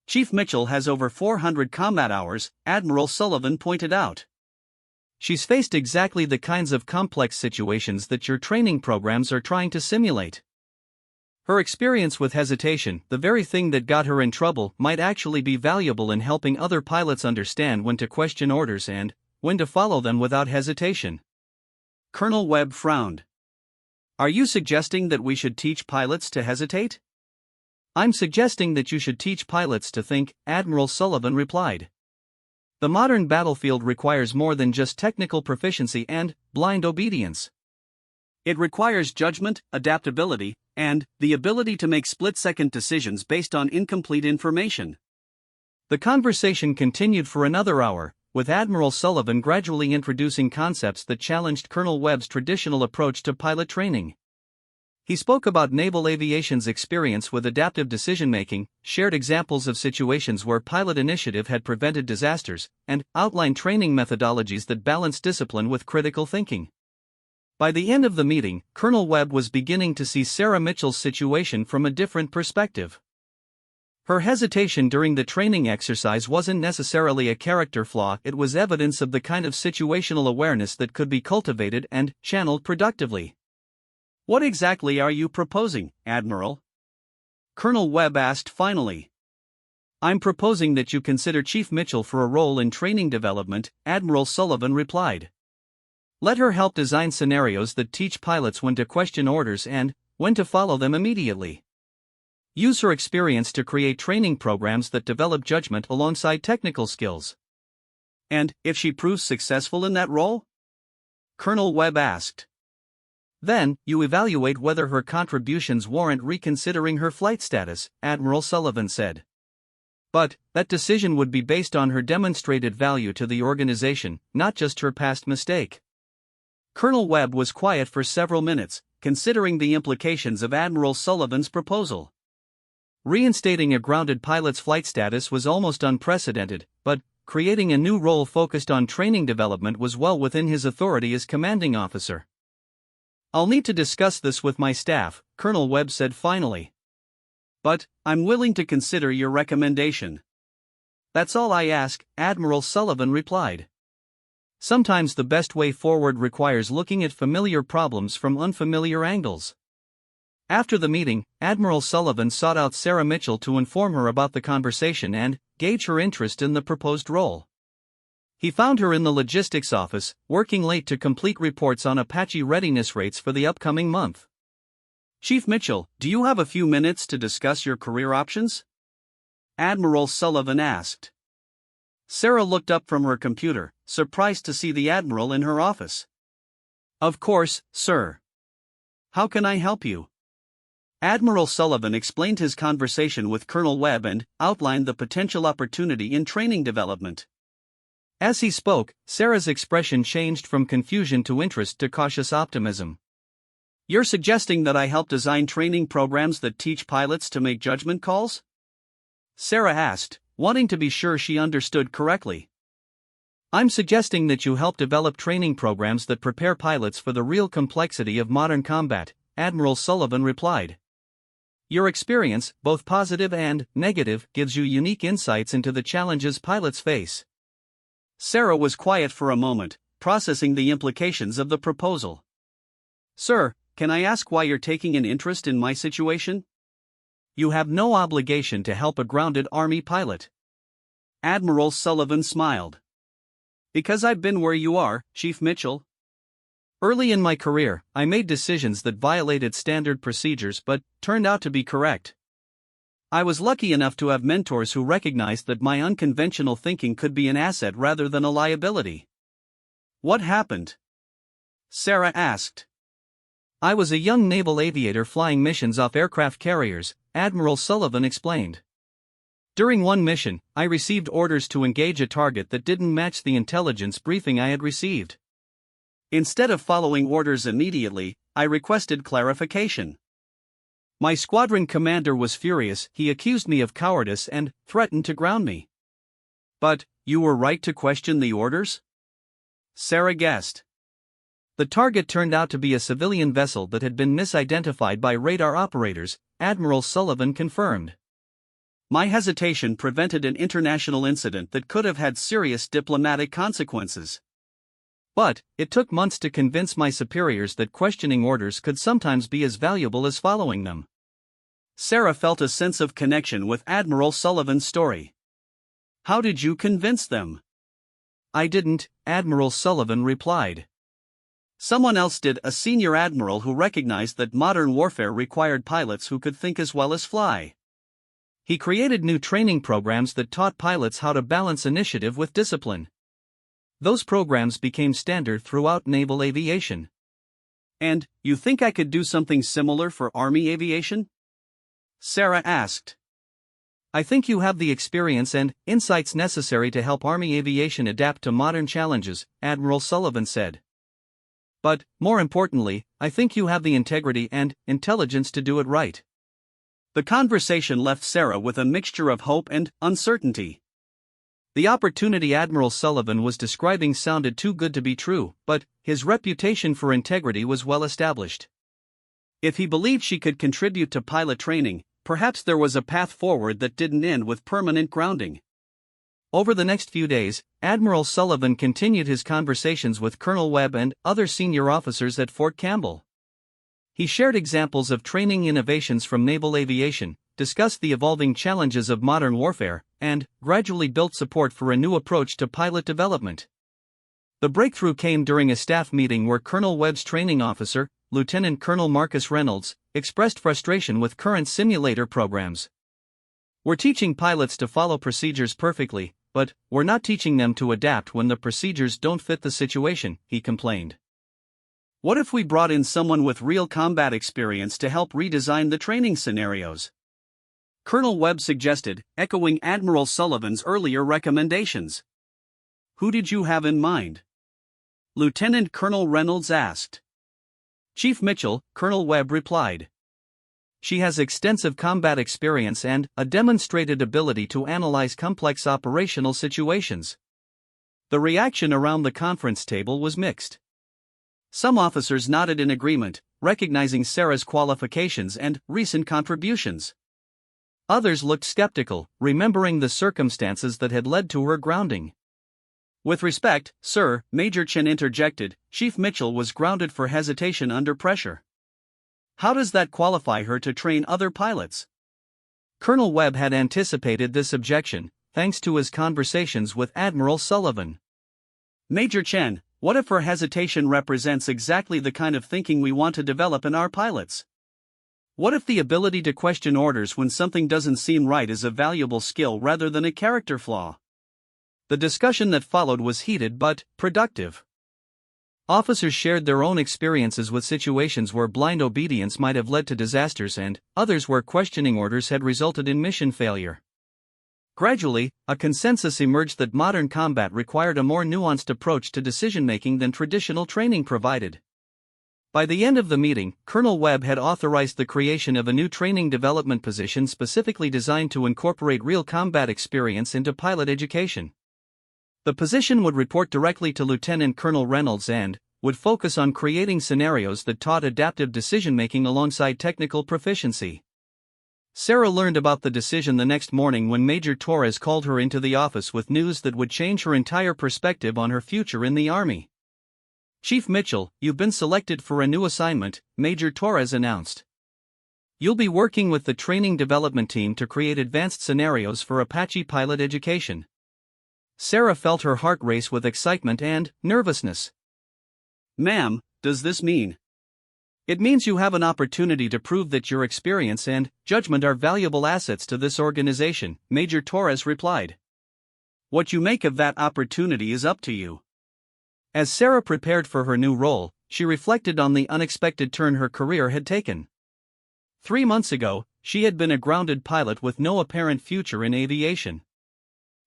"Chief Mitchell has over 400 combat hours," Admiral Sullivan pointed out. "She's faced exactly the kinds of complex situations that your training programs are trying to simulate. Her experience with hesitation, the very thing that got her in trouble, might actually be valuable in helping other pilots understand when to question orders and when to follow them without hesitation." Colonel Webb frowned. "Are you suggesting that we should teach pilots to hesitate?" "I'm suggesting that you should teach pilots to think," Admiral Sullivan replied. "The modern battlefield requires more than just technical proficiency and blind obedience. It requires judgment, adaptability, and the ability to make split-second decisions based on incomplete information. The conversation continued for another hour, with Admiral Sullivan gradually introducing concepts that challenged Colonel Webb's traditional approach to pilot training. He spoke about naval aviation's experience with adaptive decision-making, shared examples of situations where pilot initiative had prevented disasters, and outlined training methodologies that balanced discipline with critical thinking. By the end of the meeting, Colonel Webb was beginning to see Sarah Mitchell's situation from a different perspective. Her hesitation during the training exercise wasn't necessarily a character flaw, it was evidence of the kind of situational awareness that could be cultivated and channeled productively. "What exactly are you proposing, Admiral?" Colonel Webb asked finally. "I'm proposing that you consider Chief Mitchell for a role in training development," Admiral Sullivan replied. "Let her help design scenarios that teach pilots when to question orders and when to follow them immediately. Use her experience to create training programs that develop judgment alongside technical skills." "And if she proves successful in that role?" Colonel Webb asked. "Then, you evaluate whether her contributions warrant reconsidering her flight status," Admiral Sullivan said. "But that decision would be based on her demonstrated value to the organization, not just her past mistake." Colonel Webb was quiet for several minutes, considering the implications of Admiral Sullivan's proposal. Reinstating a grounded pilot's flight status was almost unprecedented, but creating a new role focused on training development was well within his authority as commanding officer. "I'll need to discuss this with my staff," Colonel Webb said finally. "But I'm willing to consider your recommendation." "That's all I ask," Admiral Sullivan replied. "Sometimes the best way forward requires looking at familiar problems from unfamiliar angles." After the meeting, Admiral Sullivan sought out Sarah Mitchell to inform her about the conversation and gauge her interest in the proposed role. He found her in the logistics office, working late to complete reports on Apache readiness rates for the upcoming month. "Chief Mitchell, do you have a few minutes to discuss your career options?" Admiral Sullivan asked. Sarah looked up from her computer, surprised to see the Admiral in her office. "Of course, sir. How can I help you?" Admiral Sullivan explained his conversation with Colonel Webb and outlined the potential opportunity in training development. As he spoke, Sarah's expression changed from confusion to interest to cautious optimism. "You're suggesting that I help design training programs that teach pilots to make judgment calls?" Sarah asked, wanting to be sure she understood correctly. "I'm suggesting that you help develop training programs that prepare pilots for the real complexity of modern combat," Admiral Sullivan replied. "Your experience, both positive and negative, gives you unique insights into the challenges pilots face." Sarah was quiet for a moment, processing the implications of the proposal. "Sir, can I ask why you're taking an interest in my situation?" "You have no obligation to help a grounded Army pilot." Admiral Sullivan smiled. "Because I've been where you are, Chief Mitchell." "Early in my career, I made decisions that violated standard procedures but turned out to be correct. I was lucky enough to have mentors who recognized that my unconventional thinking could be an asset rather than a liability." "What happened?" Sarah asked. "I was a young naval aviator flying missions off aircraft carriers," Admiral Sullivan explained. "During one mission, I received orders to engage a target that didn't match the intelligence briefing I had received. Instead of following orders immediately, I requested clarification. My squadron commander was furious, he accused me of cowardice and threatened to ground me." "But you were right to question the orders?" Sarah guessed. "The target turned out to be a civilian vessel that had been misidentified by radar operators," Admiral Sullivan confirmed. "My hesitation prevented an international incident that could have had serious diplomatic consequences. But it took months to convince my superiors that questioning orders could sometimes be as valuable as following them." Sarah felt a sense of connection with Admiral Sullivan's story. "How did you convince them?" "I didn't," Admiral Sullivan replied. "Someone else did, a senior admiral who recognized that modern warfare required pilots who could think as well as fly. He created new training programs that taught pilots how to balance initiative with discipline. Those programs became standard throughout naval aviation. And, you think I could do something similar for Army aviation? Sarah asked. I think you have the experience and insights necessary to help Army aviation adapt to modern challenges, Admiral Sullivan said. But, more importantly, I think you have the integrity and intelligence to do it right. The conversation left Sarah with a mixture of hope and uncertainty. The opportunity Admiral Sullivan was describing sounded too good to be true, but his reputation for integrity was well established. If he believed she could contribute to pilot training, perhaps there was a path forward that didn't end with permanent grounding. Over the next few days, Admiral Sullivan continued his conversations with Colonel Webb and other senior officers at Fort Campbell. He shared examples of training innovations from naval aviation, discussed the evolving challenges of modern warfare, and gradually built support for a new approach to pilot development. The breakthrough came during a staff meeting where Colonel Webb's training officer, Lieutenant Colonel Marcus Reynolds, expressed frustration with current simulator programs. "We're teaching pilots to follow procedures perfectly, but we're not teaching them to adapt when the procedures don't fit the situation," he complained. What if we brought in someone with real combat experience to help redesign the training scenarios? Colonel Webb suggested, echoing Admiral Sullivan's earlier recommendations. Who did you have in mind? Lieutenant Colonel Reynolds asked. Chief Mitchell, Colonel Webb replied. She has extensive combat experience and a demonstrated ability to analyze complex operational situations. The reaction around the conference table was mixed. Some officers nodded in agreement, recognizing Sarah's qualifications and recent contributions. Others looked skeptical, remembering the circumstances that had led to her grounding. "With respect, sir," Major Chen interjected, "Chief Mitchell was grounded for hesitation under pressure. How does that qualify her to train other pilots?" Colonel Webb had anticipated this objection, thanks to his conversations with Admiral Sullivan. "Major Chen, what if her hesitation represents exactly the kind of thinking we want to develop in our pilots? What if the ability to question orders when something doesn't seem right is a valuable skill rather than a character flaw?" The discussion that followed was heated but productive. Officers shared their own experiences with situations where blind obedience might have led to disasters and others where questioning orders had resulted in mission failure. Gradually, a consensus emerged that modern combat required a more nuanced approach to decision-making than traditional training provided. By the end of the meeting, Colonel Webb had authorized the creation of a new training development position specifically designed to incorporate real combat experience into pilot education. The position would report directly to Lieutenant Colonel Reynolds and would focus on creating scenarios that taught adaptive decision-making alongside technical proficiency. Sarah learned about the decision the next morning when Major Torres called her into the office with news that would change her entire perspective on her future in the Army. "Chief Mitchell, you've been selected for a new assignment," Major Torres announced. "You'll be working with the training development team to create advanced scenarios for Apache pilot education." Sarah felt her heart race with excitement and nervousness. "Ma'am, does this mean?" "It means you have an opportunity to prove that your experience and judgment are valuable assets to this organization," Major Torres replied. "What you make of that opportunity is up to you." As Sarah prepared for her new role, she reflected on the unexpected turn her career had taken. 3 months ago, she had been a grounded pilot with no apparent future in aviation.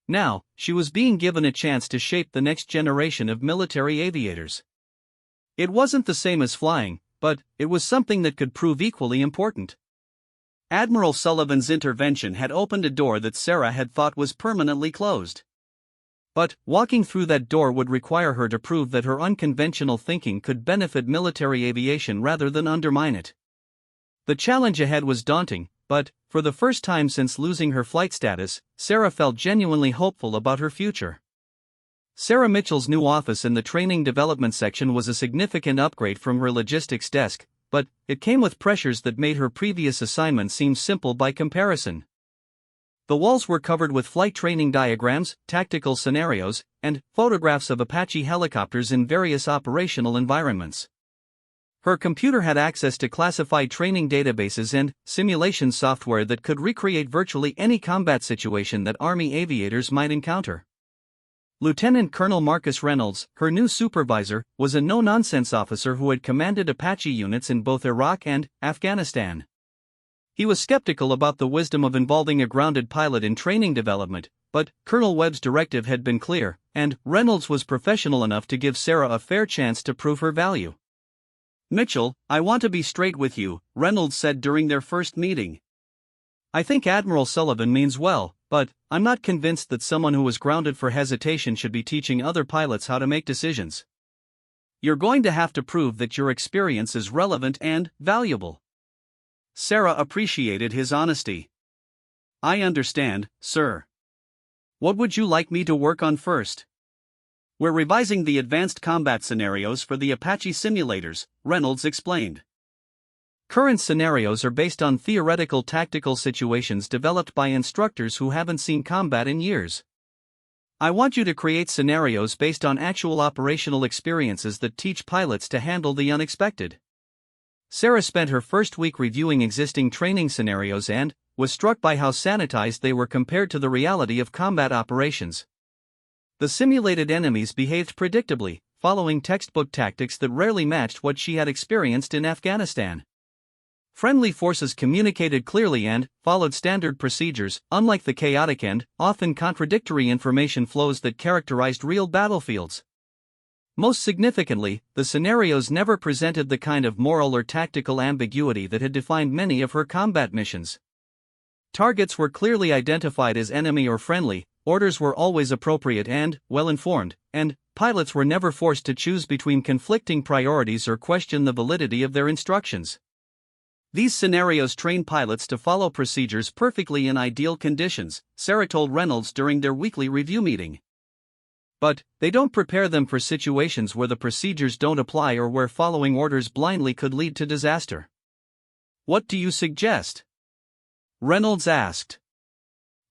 Now, she was being given a chance to shape the next generation of military aviators. It wasn't the same as flying, but it was something that could prove equally important. Admiral Sullivan's intervention had opened a door that Sarah had thought was permanently closed. But walking through that door would require her to prove that her unconventional thinking could benefit military aviation rather than undermine it. The challenge ahead was daunting, but, for the first time since losing her flight status, Sarah felt genuinely hopeful about her future. Sarah Mitchell's new office in the training development section was a significant upgrade from her logistics desk, but it came with pressures that made her previous assignment seem simple by comparison. The walls were covered with flight training diagrams, tactical scenarios, and photographs of Apache helicopters in various operational environments. Her computer had access to classified training databases and simulation software that could recreate virtually any combat situation that Army aviators might encounter. Lieutenant Colonel Marcus Reynolds, her new supervisor, was a no-nonsense officer who had commanded Apache units in both Iraq and Afghanistan. He was skeptical about the wisdom of involving a grounded pilot in training development, but Colonel Webb's directive had been clear, and Reynolds was professional enough to give Sarah a fair chance to prove her value. "Mitchell, I want to be straight with you," Reynolds said during their first meeting. "I think Admiral Sullivan means well, but I'm not convinced that someone who was grounded for hesitation should be teaching other pilots how to make decisions." "You're going to have to prove that your experience is relevant and valuable." Sarah appreciated his honesty. "I understand, sir. What would you like me to work on first?" "We're revising the advanced combat scenarios for the Apache simulators," Reynolds explained. Current scenarios are based on theoretical tactical situations developed by instructors who haven't seen combat in years. I want you to create scenarios based on actual operational experiences that teach pilots to handle the unexpected. Sarah spent her first week reviewing existing training scenarios and was struck by how sanitized they were compared to the reality of combat operations. The simulated enemies behaved predictably, following textbook tactics that rarely matched what she had experienced in Afghanistan. Friendly forces communicated clearly and followed standard procedures, unlike the chaotic and often contradictory information flows that characterized real battlefields. Most significantly, the scenarios never presented the kind of moral or tactical ambiguity that had defined many of her combat missions. Targets were clearly identified as enemy or friendly, orders were always appropriate and well-informed, and pilots were never forced to choose between conflicting priorities or question the validity of their instructions. "These scenarios train pilots to follow procedures perfectly in ideal conditions," Sarah told Reynolds during their weekly review meeting. "But they don't prepare them for situations where the procedures don't apply or where following orders blindly could lead to disaster." "What do you suggest?" Reynolds asked.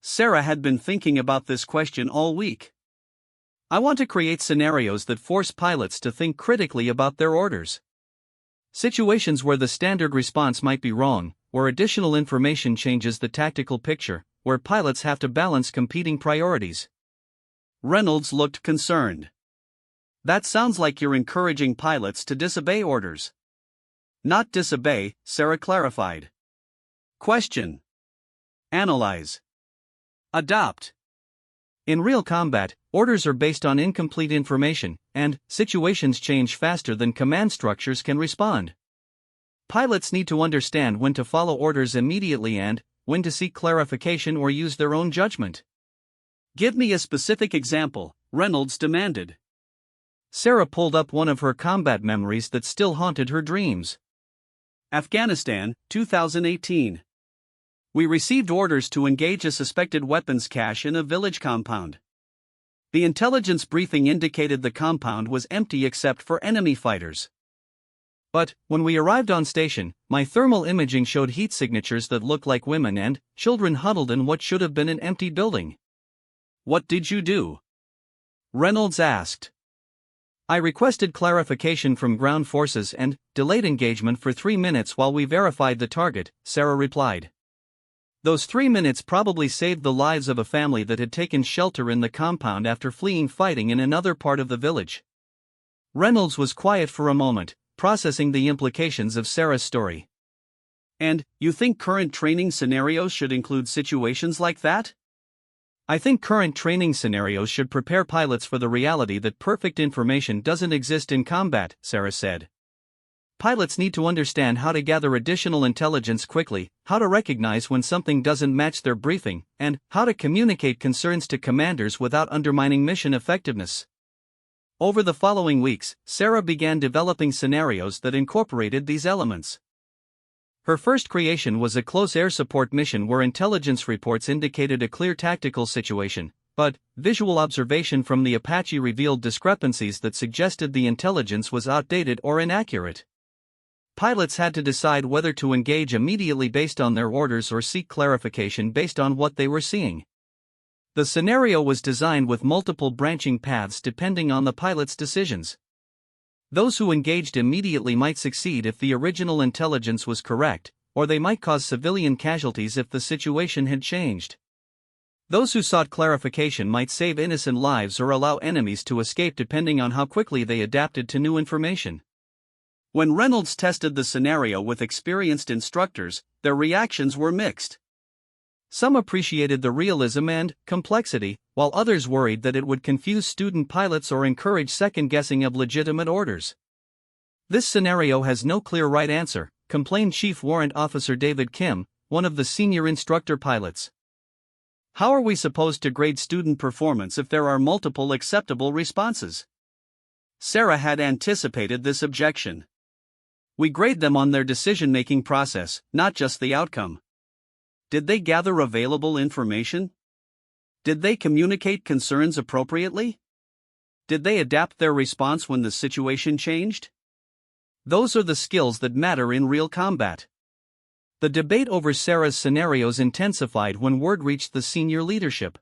Sarah had been thinking about this question all week. "I want to create scenarios that force pilots to think critically about their orders. Situations where the standard response might be wrong, where additional information changes the tactical picture, where pilots have to balance competing priorities." Reynolds looked concerned. "That sounds like you're encouraging pilots to disobey orders." "Not disobey," Sarah clarified. Question. Analyze. Adopt. In real combat, orders are based on incomplete information, and situations change faster than command structures can respond. Pilots need to understand when to follow orders immediately and when to seek clarification or use their own judgment. "Give me a specific example," Reynolds demanded. Sarah pulled up one of her combat memories that still haunted her dreams. Afghanistan, 2018. We received orders to engage a suspected weapons cache in a village compound. The intelligence briefing indicated the compound was empty except for enemy fighters. But when we arrived on station, my thermal imaging showed heat signatures that looked like women and children huddled in what should have been an empty building. What did you do?" Reynolds asked. I requested clarification from ground forces and delayed engagement for 3 minutes while we verified the target, Sarah replied. Those 3 minutes probably saved the lives of a family that had taken shelter in the compound after fleeing fighting in another part of the village. Reynolds was quiet for a moment, processing the implications of Sarah's story. "And you think current training scenarios should include situations like that?" I think current training scenarios should prepare pilots for the reality that perfect information doesn't exist in combat, Sarah said. Pilots need to understand how to gather additional intelligence quickly, how to recognize when something doesn't match their briefing, and how to communicate concerns to commanders without undermining mission effectiveness. Over the following weeks, Sarah began developing scenarios that incorporated these elements. Her first creation was a close air support mission where intelligence reports indicated a clear tactical situation, but visual observation from the Apache revealed discrepancies that suggested the intelligence was outdated or inaccurate. Pilots had to decide whether to engage immediately based on their orders or seek clarification based on what they were seeing. The scenario was designed with multiple branching paths depending on the pilot's decisions. Those who engaged immediately might succeed if the original intelligence was correct, or they might cause civilian casualties if the situation had changed. Those who sought clarification might save innocent lives or allow enemies to escape depending on how quickly they adapted to new information. When Reynolds tested the scenario with experienced instructors, their reactions were mixed. Some appreciated the realism and complexity, while others worried that it would confuse student pilots or encourage second-guessing of legitimate orders. "This scenario has no clear right answer," complained Chief Warrant Officer David Kim, one of the senior instructor pilots. "How are we supposed to grade student performance if there are multiple acceptable responses?" Sarah had anticipated this objection. "We grade them on their decision-making process, not just the outcome. Did they gather available information? Did they communicate concerns appropriately? Did they adapt their response when the situation changed? Those are the skills that matter in real combat." The debate over Sarah's scenarios intensified when word reached the senior leadership.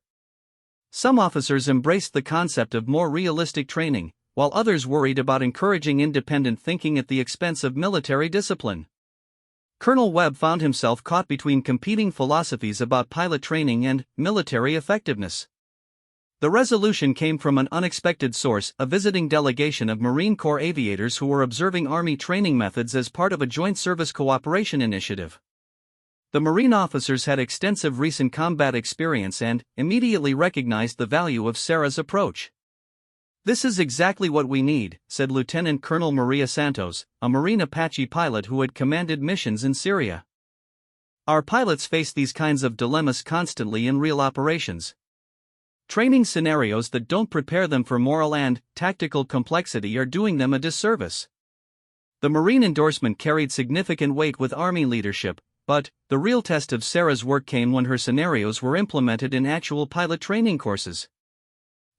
Some officers embraced the concept of more realistic training, while others worried about encouraging independent thinking at the expense of military discipline. Colonel Webb found himself caught between competing philosophies about pilot training and military effectiveness. The resolution came from an unexpected source, a visiting delegation of Marine Corps aviators who were observing Army training methods as part of a joint service cooperation initiative. The Marine officers had extensive recent combat experience and immediately recognized the value of Sarah's approach. "This is exactly what we need," said Lieutenant Colonel Maria Santos, a Marine Apache pilot who had commanded missions in Syria. "Our pilots face these kinds of dilemmas constantly in real operations. Training scenarios that don't prepare them for moral and tactical complexity are doing them a disservice." The Marine endorsement carried significant weight with Army leadership, but the real test of Sarah's work came when her scenarios were implemented in actual pilot training courses.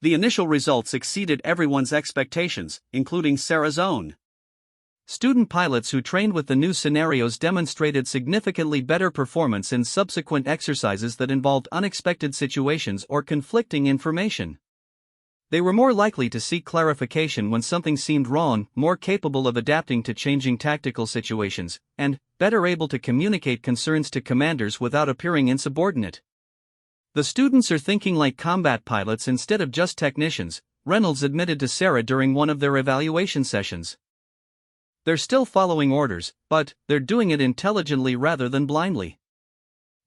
The initial results exceeded everyone's expectations, including Sarah's own. Student pilots who trained with the new scenarios demonstrated significantly better performance in subsequent exercises that involved unexpected situations or conflicting information. They were more likely to seek clarification when something seemed wrong, more capable of adapting to changing tactical situations, and better able to communicate concerns to commanders without appearing insubordinate. "The students are thinking like combat pilots instead of just technicians," Reynolds admitted to Sarah during one of their evaluation sessions. "They're still following orders, but they're doing it intelligently rather than blindly."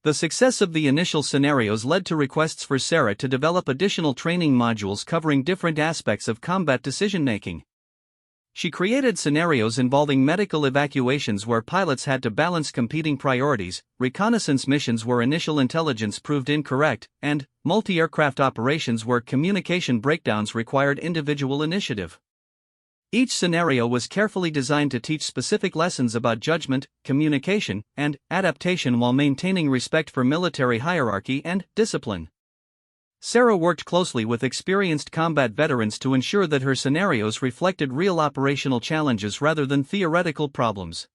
The success of the initial scenarios led to requests for Sarah to develop additional training modules covering different aspects of combat decision-making. She created scenarios involving medical evacuations where pilots had to balance competing priorities, reconnaissance missions where initial intelligence proved incorrect, and multi-aircraft operations where communication breakdowns required individual initiative. Each scenario was carefully designed to teach specific lessons about judgment, communication, and adaptation while maintaining respect for military hierarchy and discipline. Sarah worked closely with experienced combat veterans to ensure that her scenarios reflected real operational challenges rather than theoretical problems.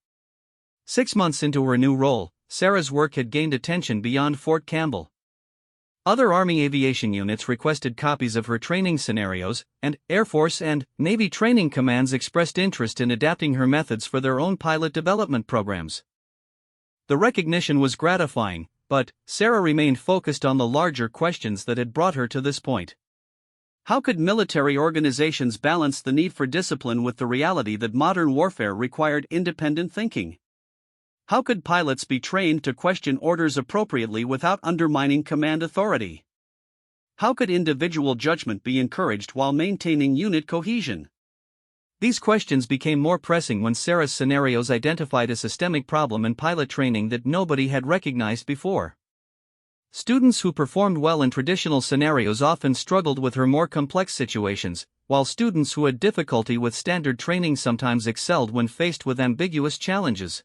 6 months into her new role, Sarah's work had gained attention beyond Fort Campbell. Other Army aviation units requested copies of her training scenarios, and Air Force and Navy training commands expressed interest in adapting her methods for their own pilot development programs. The recognition was gratifying, but Sarah remained focused on the larger questions that had brought her to this point. How could military organizations balance the need for discipline with the reality that modern warfare required independent thinking? How could pilots be trained to question orders appropriately without undermining command authority? How could individual judgment be encouraged while maintaining unit cohesion? These questions became more pressing when Sarah's scenarios identified a systemic problem in pilot training that nobody had recognized before. Students who performed well in traditional scenarios often struggled with her more complex situations, while students who had difficulty with standard training sometimes excelled when faced with ambiguous challenges.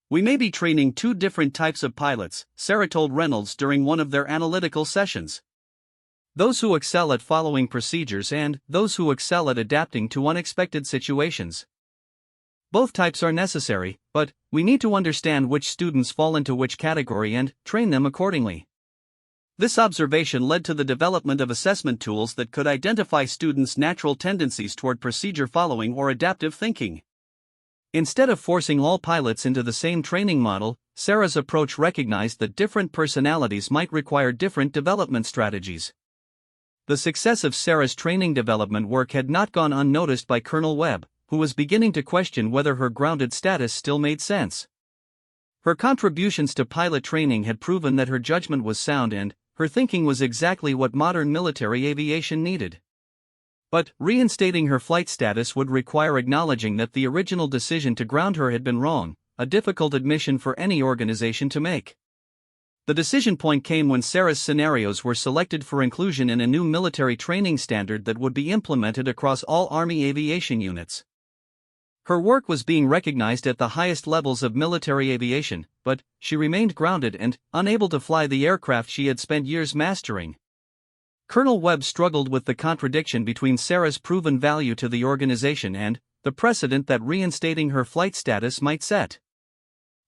"We may be training two different types of pilots," Sarah told Reynolds during one of their analytical sessions. "Those who excel at following procedures and those who excel at adapting to unexpected situations. Both types are necessary, but we need to understand which students fall into which category and train them accordingly." This observation led to the development of assessment tools that could identify students' natural tendencies toward procedure following or adaptive thinking. Instead of forcing all pilots into the same training model, Sarah's approach recognized that different personalities might require different development strategies. The success of Sarah's training development work had not gone unnoticed by Colonel Webb, who was beginning to question whether her grounded status still made sense. Her contributions to pilot training had proven that her judgment was sound and her thinking was exactly what modern military aviation needed. But reinstating her flight status would require acknowledging that the original decision to ground her had been wrong, a difficult admission for any organization to make. The decision point came when Sarah's scenarios were selected for inclusion in a new military training standard that would be implemented across all Army aviation units. Her work was being recognized at the highest levels of military aviation, but she remained grounded and unable to fly the aircraft she had spent years mastering. Colonel Webb struggled with the contradiction between Sarah's proven value to the organization and the precedent that reinstating her flight status might set.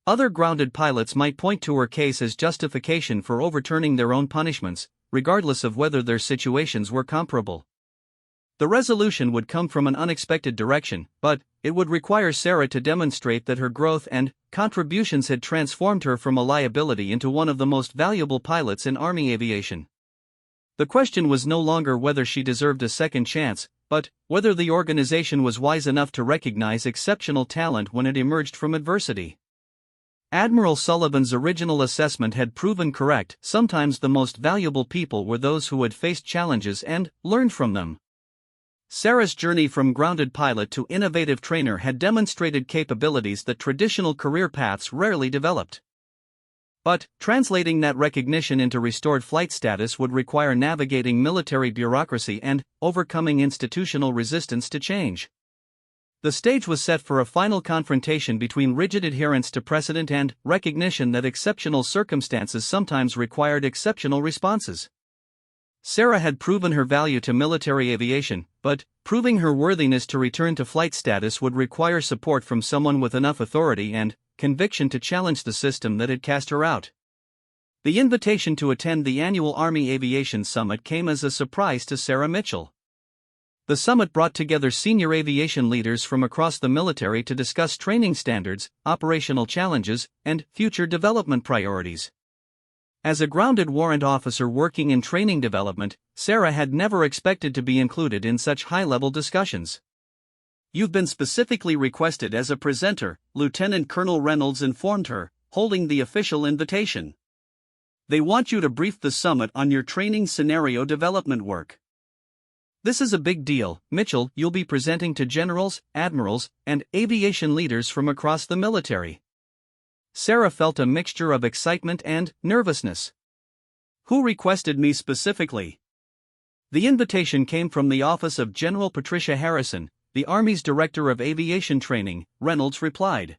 Other grounded pilots might point to her case as justification for overturning their own punishments, regardless of whether their situations were comparable. The resolution would come from an unexpected direction, but it would require Sarah to demonstrate that her growth and contributions had transformed her from a liability into one of the most valuable pilots in Army aviation. The question was no longer whether she deserved a second chance, but whether the organization was wise enough to recognize exceptional talent when it emerged from adversity. Admiral Sullivan's original assessment had proven correct. Sometimes the most valuable people were those who had faced challenges and learned from them. Sarah's journey from grounded pilot to innovative trainer had demonstrated capabilities that traditional career paths rarely developed. But translating that recognition into restored flight status would require navigating military bureaucracy and overcoming institutional resistance to change. The stage was set for a final confrontation between rigid adherence to precedent and recognition that exceptional circumstances sometimes required exceptional responses. Sarah had proven her value to military aviation, but proving her worthiness to return to flight status would require support from someone with enough authority and conviction to challenge the system that had cast her out. The invitation to attend the annual Army Aviation Summit came as a surprise to Sarah Mitchell. The summit brought together senior aviation leaders from across the military to discuss training standards, operational challenges, and future development priorities. As a grounded warrant officer working in training development, Sarah had never expected to be included in such high-level discussions. "You've been specifically requested as a presenter," Lieutenant Colonel Reynolds informed her, holding the official invitation. "They want you to brief the summit on your training scenario development work." "This is a big deal, Mitchell. You'll be presenting to generals, admirals, and aviation leaders from across the military." Sarah felt a mixture of excitement and nervousness. "Who requested me specifically?" The invitation came from the office of General Patricia Harrison, the Army's Director of Aviation Training, Reynolds replied.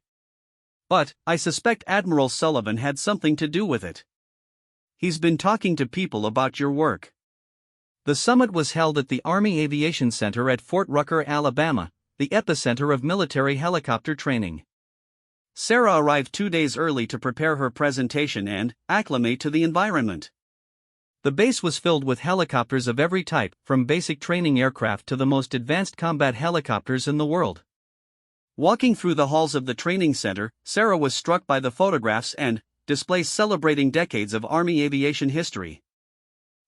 "But I suspect Admiral Sullivan had something to do with it. He's been talking to people about your work." The summit was held at the Army Aviation Center at Fort Rucker, Alabama, the epicenter of military helicopter training. Sarah arrived 2 days early to prepare her presentation and acclimate to the environment. The base was filled with helicopters of every type, from basic training aircraft to the most advanced combat helicopters in the world. Walking through the halls of the training center, Sarah was struck by the photographs and displays celebrating decades of Army aviation history.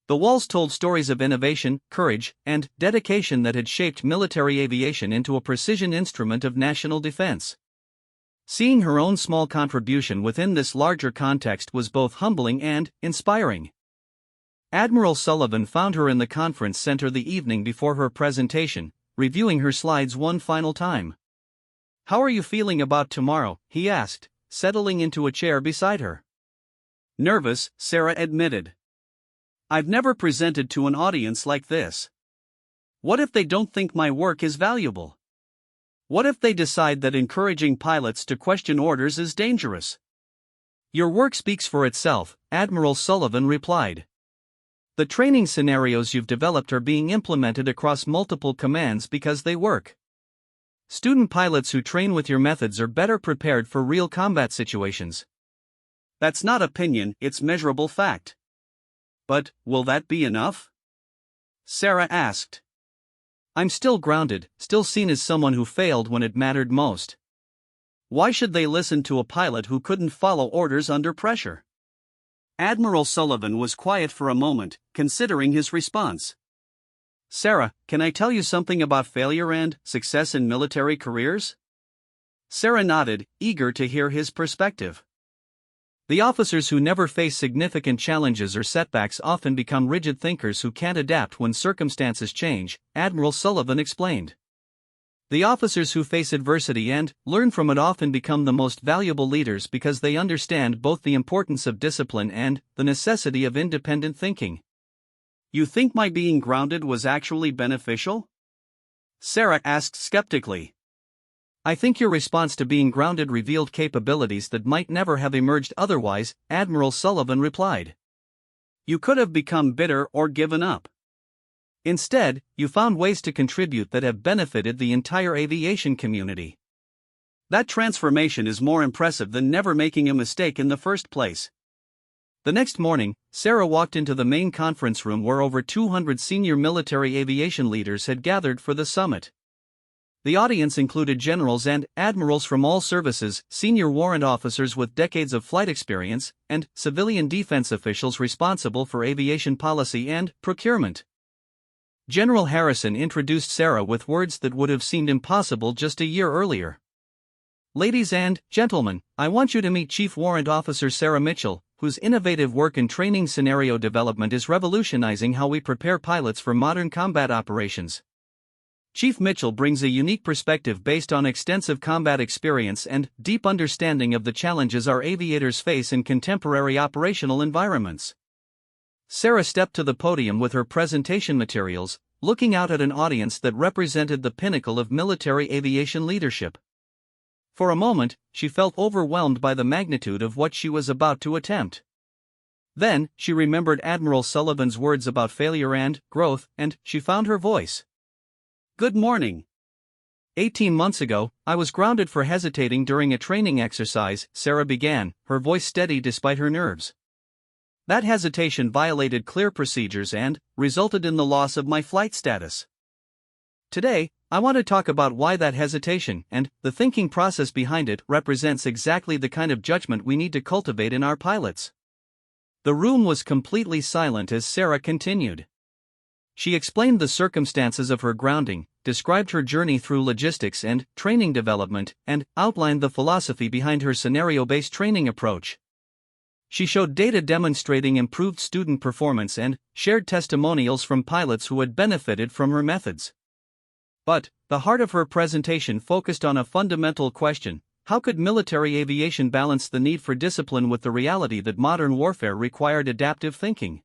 The walls told stories of innovation, courage, and dedication that had shaped military aviation into a precision instrument of national defense. Seeing her own small contribution within this larger context was both humbling and inspiring. Admiral Sullivan found her in the conference center the evening before her presentation, reviewing her slides one final time. "How are you feeling about tomorrow?" he asked, settling into a chair beside her. "Nervous," Sarah admitted. "I've never presented to an audience like this. What if they don't think my work is valuable? What if they decide that encouraging pilots to question orders is dangerous?" "Your work speaks for itself," Admiral Sullivan replied. "The training scenarios you've developed are being implemented across multiple commands because they work. Student pilots who train with your methods are better prepared for real combat situations." "That's not opinion, it's measurable fact." "But will that be enough?" Sarah asked. "I'm still grounded, still seen as someone who failed when it mattered most." Why should they listen to a pilot who couldn't follow orders under pressure? Admiral Sullivan was quiet for a moment, considering his response. Sarah, can I tell you something about failure and success in military careers? Sarah nodded, eager to hear his perspective. The officers who never face significant challenges or setbacks often become rigid thinkers who can't adapt when circumstances change, Admiral Sullivan explained. The officers who face adversity and learn from it often become the most valuable leaders because they understand both the importance of discipline and the necessity of independent thinking. You think my being grounded was actually beneficial? Sarah asked skeptically. I think your response to being grounded revealed capabilities that might never have emerged otherwise, Admiral Sullivan replied. You could have become bitter or given up. Instead, you found ways to contribute that have benefited the entire aviation community. That transformation is more impressive than never making a mistake in the first place. The next morning, Sarah walked into the main conference room where over 200 senior military aviation leaders had gathered for the summit. The audience included generals and admirals from all services, senior warrant officers with decades of flight experience, and civilian defense officials responsible for aviation policy and procurement. General Harrison introduced Sarah with words that would have seemed impossible just a year earlier. Ladies and gentlemen, I want you to meet Chief Warrant Officer Sarah Mitchell, whose innovative work in training scenario development is revolutionizing how we prepare pilots for modern combat operations. Chief Mitchell brings a unique perspective based on extensive combat experience and deep understanding of the challenges our aviators face in contemporary operational environments. Sarah stepped to the podium with her presentation materials, looking out at an audience that represented the pinnacle of military aviation leadership. For a moment, she felt overwhelmed by the magnitude of what she was about to attempt. Then, she remembered Admiral Sullivan's words about failure and growth, and she found her voice. Good morning. 18 months ago, I was grounded for hesitating during a training exercise, Sarah began, her voice steady despite her nerves. That hesitation violated clear procedures and resulted in the loss of my flight status. Today, I want to talk about why that hesitation and the thinking process behind it represents exactly the kind of judgment we need to cultivate in our pilots. The room was completely silent as Sarah continued. She explained the circumstances of her grounding, described her journey through logistics and training development, and outlined the philosophy behind her scenario-based training approach. She showed data demonstrating improved student performance and shared testimonials from pilots who had benefited from her methods. But the heart of her presentation focused on a fundamental question: how could military aviation balance the need for discipline with the reality that modern warfare required adaptive thinking?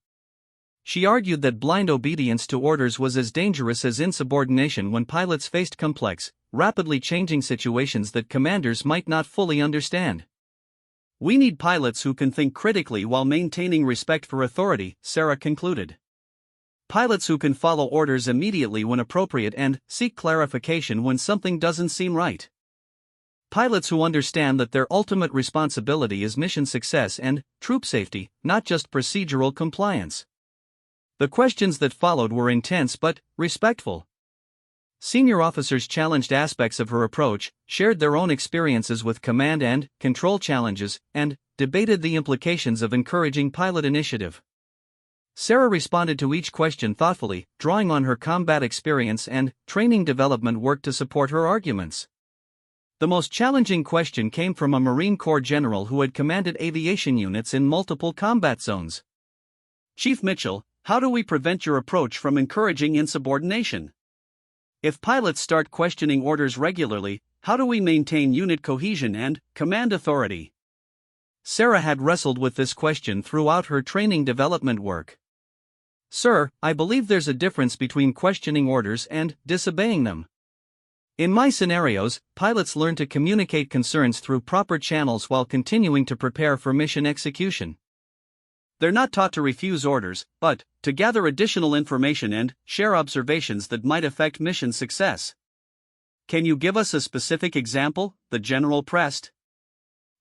She argued that blind obedience to orders was as dangerous as insubordination when pilots faced complex, rapidly changing situations that commanders might not fully understand. We need pilots who can think critically while maintaining respect for authority, Sarah concluded. Pilots who can follow orders immediately when appropriate and seek clarification when something doesn't seem right. Pilots who understand that their ultimate responsibility is mission success and troop safety, not just procedural compliance. The questions that followed were intense but respectful. Senior officers challenged aspects of her approach, shared their own experiences with command and control challenges, and debated the implications of encouraging pilot initiative. Sarah responded to each question thoughtfully, drawing on her combat experience and training development work to support her arguments. The most challenging question came from a Marine Corps general who had commanded aviation units in multiple combat zones. Chief Mitchell, how do we prevent your approach from encouraging insubordination? If pilots start questioning orders regularly, how do we maintain unit cohesion and command authority? Sarah had wrestled with this question throughout her training development work. Sir, I believe there's a difference between questioning orders and disobeying them. In my scenarios, pilots learn to communicate concerns through proper channels while continuing to prepare for mission execution. They're not taught to refuse orders, but to gather additional information and share observations that might affect mission success. Can you give us a specific example? The general pressed.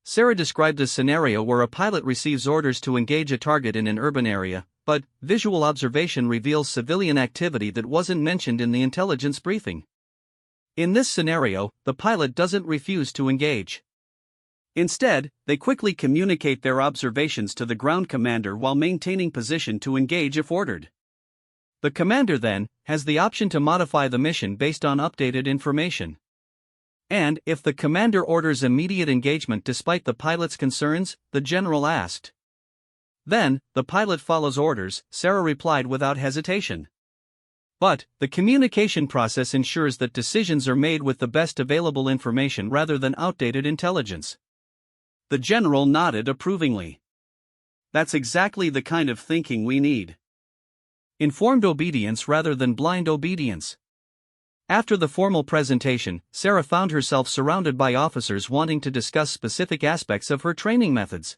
Sarah described a scenario where a pilot receives orders to engage a target in an urban area, but visual observation reveals civilian activity that wasn't mentioned in the intelligence briefing. In this scenario, the pilot doesn't refuse to engage. Instead, they quickly communicate their observations to the ground commander while maintaining position to engage if ordered. The commander then has the option to modify the mission based on updated information. And if the commander orders immediate engagement despite the pilot's concerns, the general asked. Then, the pilot follows orders, Sarah replied without hesitation. But, the communication process ensures that decisions are made with the best available information rather than outdated intelligence. The general nodded approvingly. That's exactly the kind of thinking we need. Informed obedience rather than blind obedience. After the formal presentation, Sarah found herself surrounded by officers wanting to discuss specific aspects of her training methods.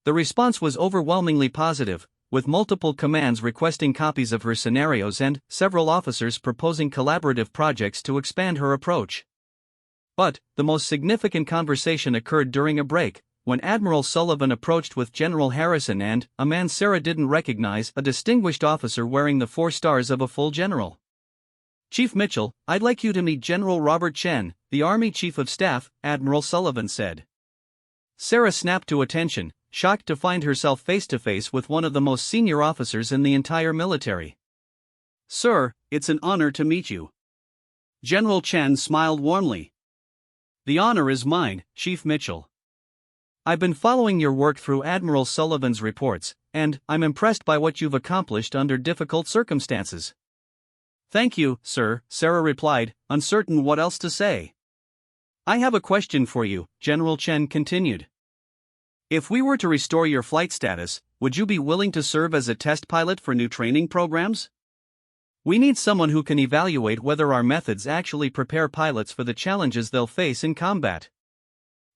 The response was overwhelmingly positive, with multiple commands requesting copies of her scenarios and several officers proposing collaborative projects to expand her approach. But, the most significant conversation occurred during a break, when Admiral Sullivan approached with General Harrison and a man Sarah didn't recognize, a distinguished officer wearing the 4 stars of a full general. "Chief Mitchell, I'd like you to meet General Robert Chen, the Army Chief of Staff," Admiral Sullivan said. Sarah snapped to attention, shocked to find herself face-to-face with one of the most senior officers in the entire military. "Sir, it's an honor to meet you." General Chen smiled warmly. "The honor is mine, Chief Mitchell. I've been following your work through Admiral Sullivan's reports, and I'm impressed by what you've accomplished under difficult circumstances." "Thank you, sir," Sarah replied, uncertain what else to say. "I have a question for you," General Chen continued. "If we were to restore your flight status, would you be willing to serve as a test pilot for new training programs? We need someone who can evaluate whether our methods actually prepare pilots for the challenges they'll face in combat."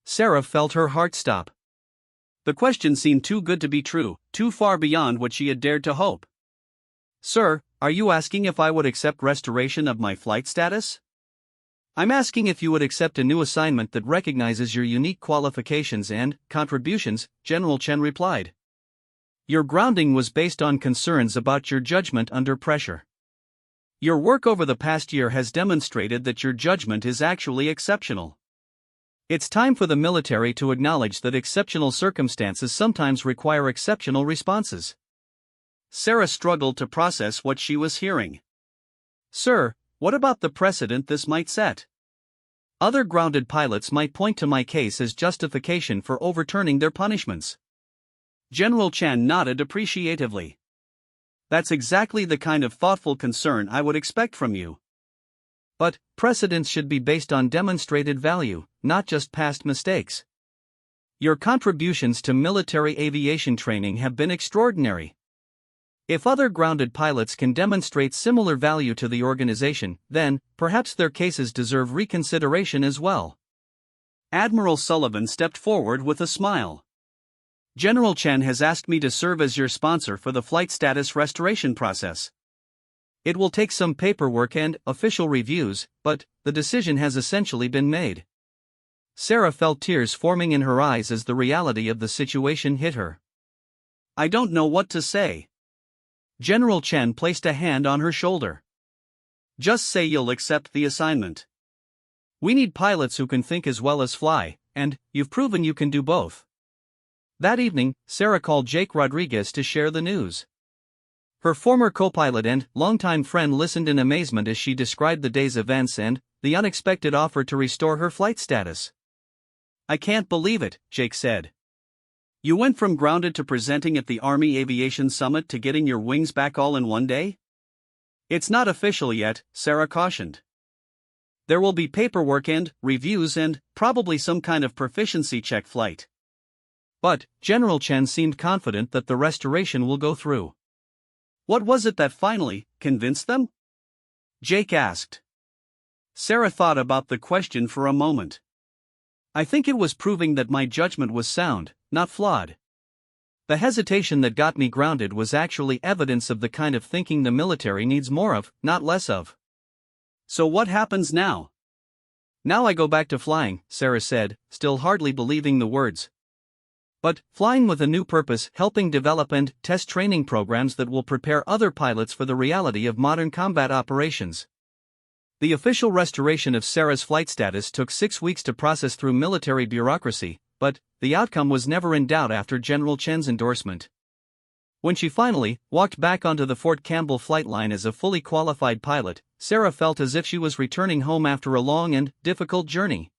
Sarah felt her heart stop. The question seemed too good to be true, too far beyond what she had dared to hope. "Sir, are you asking if I would accept restoration of my flight status?" "I'm asking if you would accept a new assignment that recognizes your unique qualifications and contributions," General Chen replied. "Your grounding was based on concerns about your judgment under pressure. Your work over the past year has demonstrated that your judgment is actually exceptional. It's time for the military to acknowledge that exceptional circumstances sometimes require exceptional responses." Sarah struggled to process what she was hearing. "Sir, what about the precedent this might set? Other grounded pilots might point to my case as justification for overturning their punishments." General Chen nodded appreciatively. "That's exactly the kind of thoughtful concern I would expect from you." "But precedents should be based on demonstrated value, not just past mistakes. Your contributions to military aviation training have been extraordinary. If other grounded pilots can demonstrate similar value to the organization, then perhaps their cases deserve reconsideration as well." Admiral Sullivan stepped forward with a smile. "General Chen has asked me to serve as your sponsor for the flight status restoration process. It will take some paperwork and official reviews, but the decision has essentially been made." Sarah felt tears forming in her eyes as the reality of the situation hit her. "I don't know what to say." General Chen placed a hand on her shoulder. "Just say you'll accept the assignment. We need pilots who can think as well as fly, and you've proven you can do both." That evening, Sarah called Jake Rodriguez to share the news. Her former co-pilot and longtime friend listened in amazement as she described the day's events and the unexpected offer to restore her flight status. "I can't believe it," Jake said. "You went from grounded to presenting at the Army Aviation Summit to getting your wings back all in one day?" "It's not official yet," Sarah cautioned. "There will be paperwork and reviews and probably some kind of proficiency check flight." But General Chen seemed confident that the restoration will go through. "What was it that finally convinced them?" Jake asked. Sarah thought about the question for a moment. "I think it was proving that my judgment was sound, not flawed. The hesitation that got me grounded was actually evidence of the kind of thinking the military needs more of, not less of." "So what happens now?" "Now I go back to flying," Sarah said, still hardly believing the words. "But flying with a new purpose, helping develop and test training programs that will prepare other pilots for the reality of modern combat operations." The official restoration of Sarah's flight status took 6 weeks to process through military bureaucracy, but the outcome was never in doubt after General Chen's endorsement. When she finally walked back onto the Fort Campbell flight line as a fully qualified pilot, Sarah felt as if she was returning home after a long and difficult journey.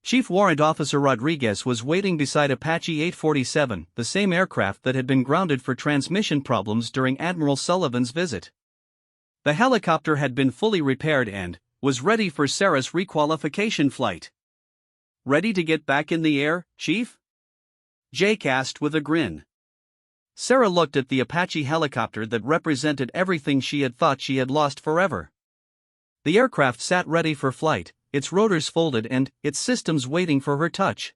Chief Warrant Officer Rodriguez was waiting beside Apache 847, the same aircraft that had been grounded for transmission problems during Admiral Sullivan's visit. The helicopter had been fully repaired and was ready for Sarah's requalification flight. "Ready to get back in the air, Chief?" Jake asked with a grin. Sarah looked at the Apache helicopter that represented everything she had thought she had lost forever. The aircraft sat ready for flight, its rotors folded and its systems waiting for her touch.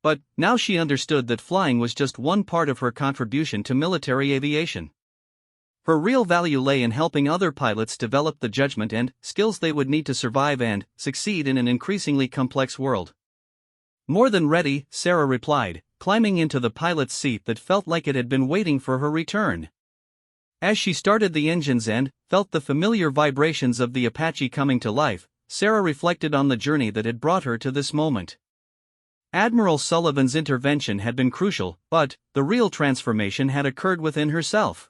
But now she understood that flying was just one part of her contribution to military aviation. Her real value lay in helping other pilots develop the judgment and skills they would need to survive and succeed in an increasingly complex world. "More than ready," Sarah replied, climbing into the pilot's seat that felt like it had been waiting for her return. As she started the engines and felt the familiar vibrations of the Apache coming to life, Sarah reflected on the journey that had brought her to this moment. Admiral Sullivan's intervention had been crucial, but the real transformation had occurred within herself.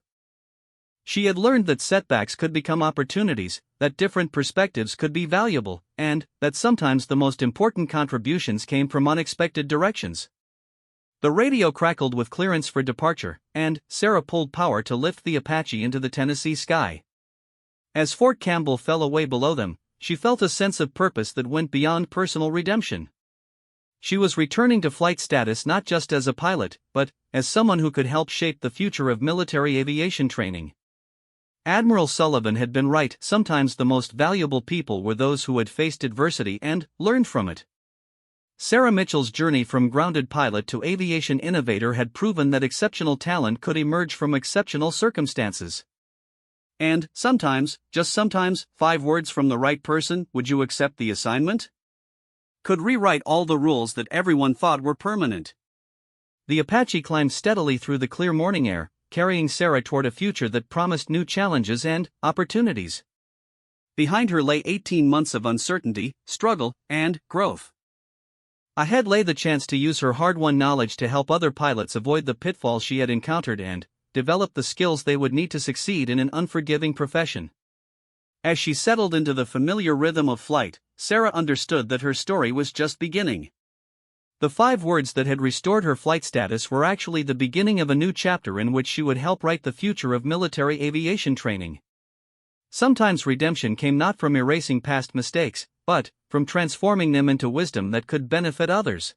She had learned that setbacks could become opportunities, that different perspectives could be valuable, and that sometimes the most important contributions came from unexpected directions. The radio crackled with clearance for departure, and Sarah pulled power to lift the Apache into the Tennessee sky. As Fort Campbell fell away below them, she felt a sense of purpose that went beyond personal redemption. She was returning to flight status not just as a pilot, but as someone who could help shape the future of military aviation training. Admiral Sullivan had been right. Sometimes the most valuable people were those who had faced adversity and learned from it. Sarah Mitchell's journey from grounded pilot to aviation innovator had proven that exceptional talent could emerge from exceptional circumstances. And sometimes, just sometimes, 5 words from the right person, "Would you accept the assignment?" could rewrite all the rules that everyone thought were permanent. The Apache climbed steadily through the clear morning air, carrying Sarah toward a future that promised new challenges and opportunities. Behind her lay 18 months of uncertainty, struggle, and growth. Ahead lay the chance to use her hard-won knowledge to help other pilots avoid the pitfalls she had encountered and develop the skills they would need to succeed in an unforgiving profession. As she settled into the familiar rhythm of flight, Sarah understood that her story was just beginning. The 5 words that had restored her flight status were actually the beginning of a new chapter in which she would help write the future of military aviation training. Sometimes redemption came not from erasing past mistakes, but from transforming them into wisdom that could benefit others.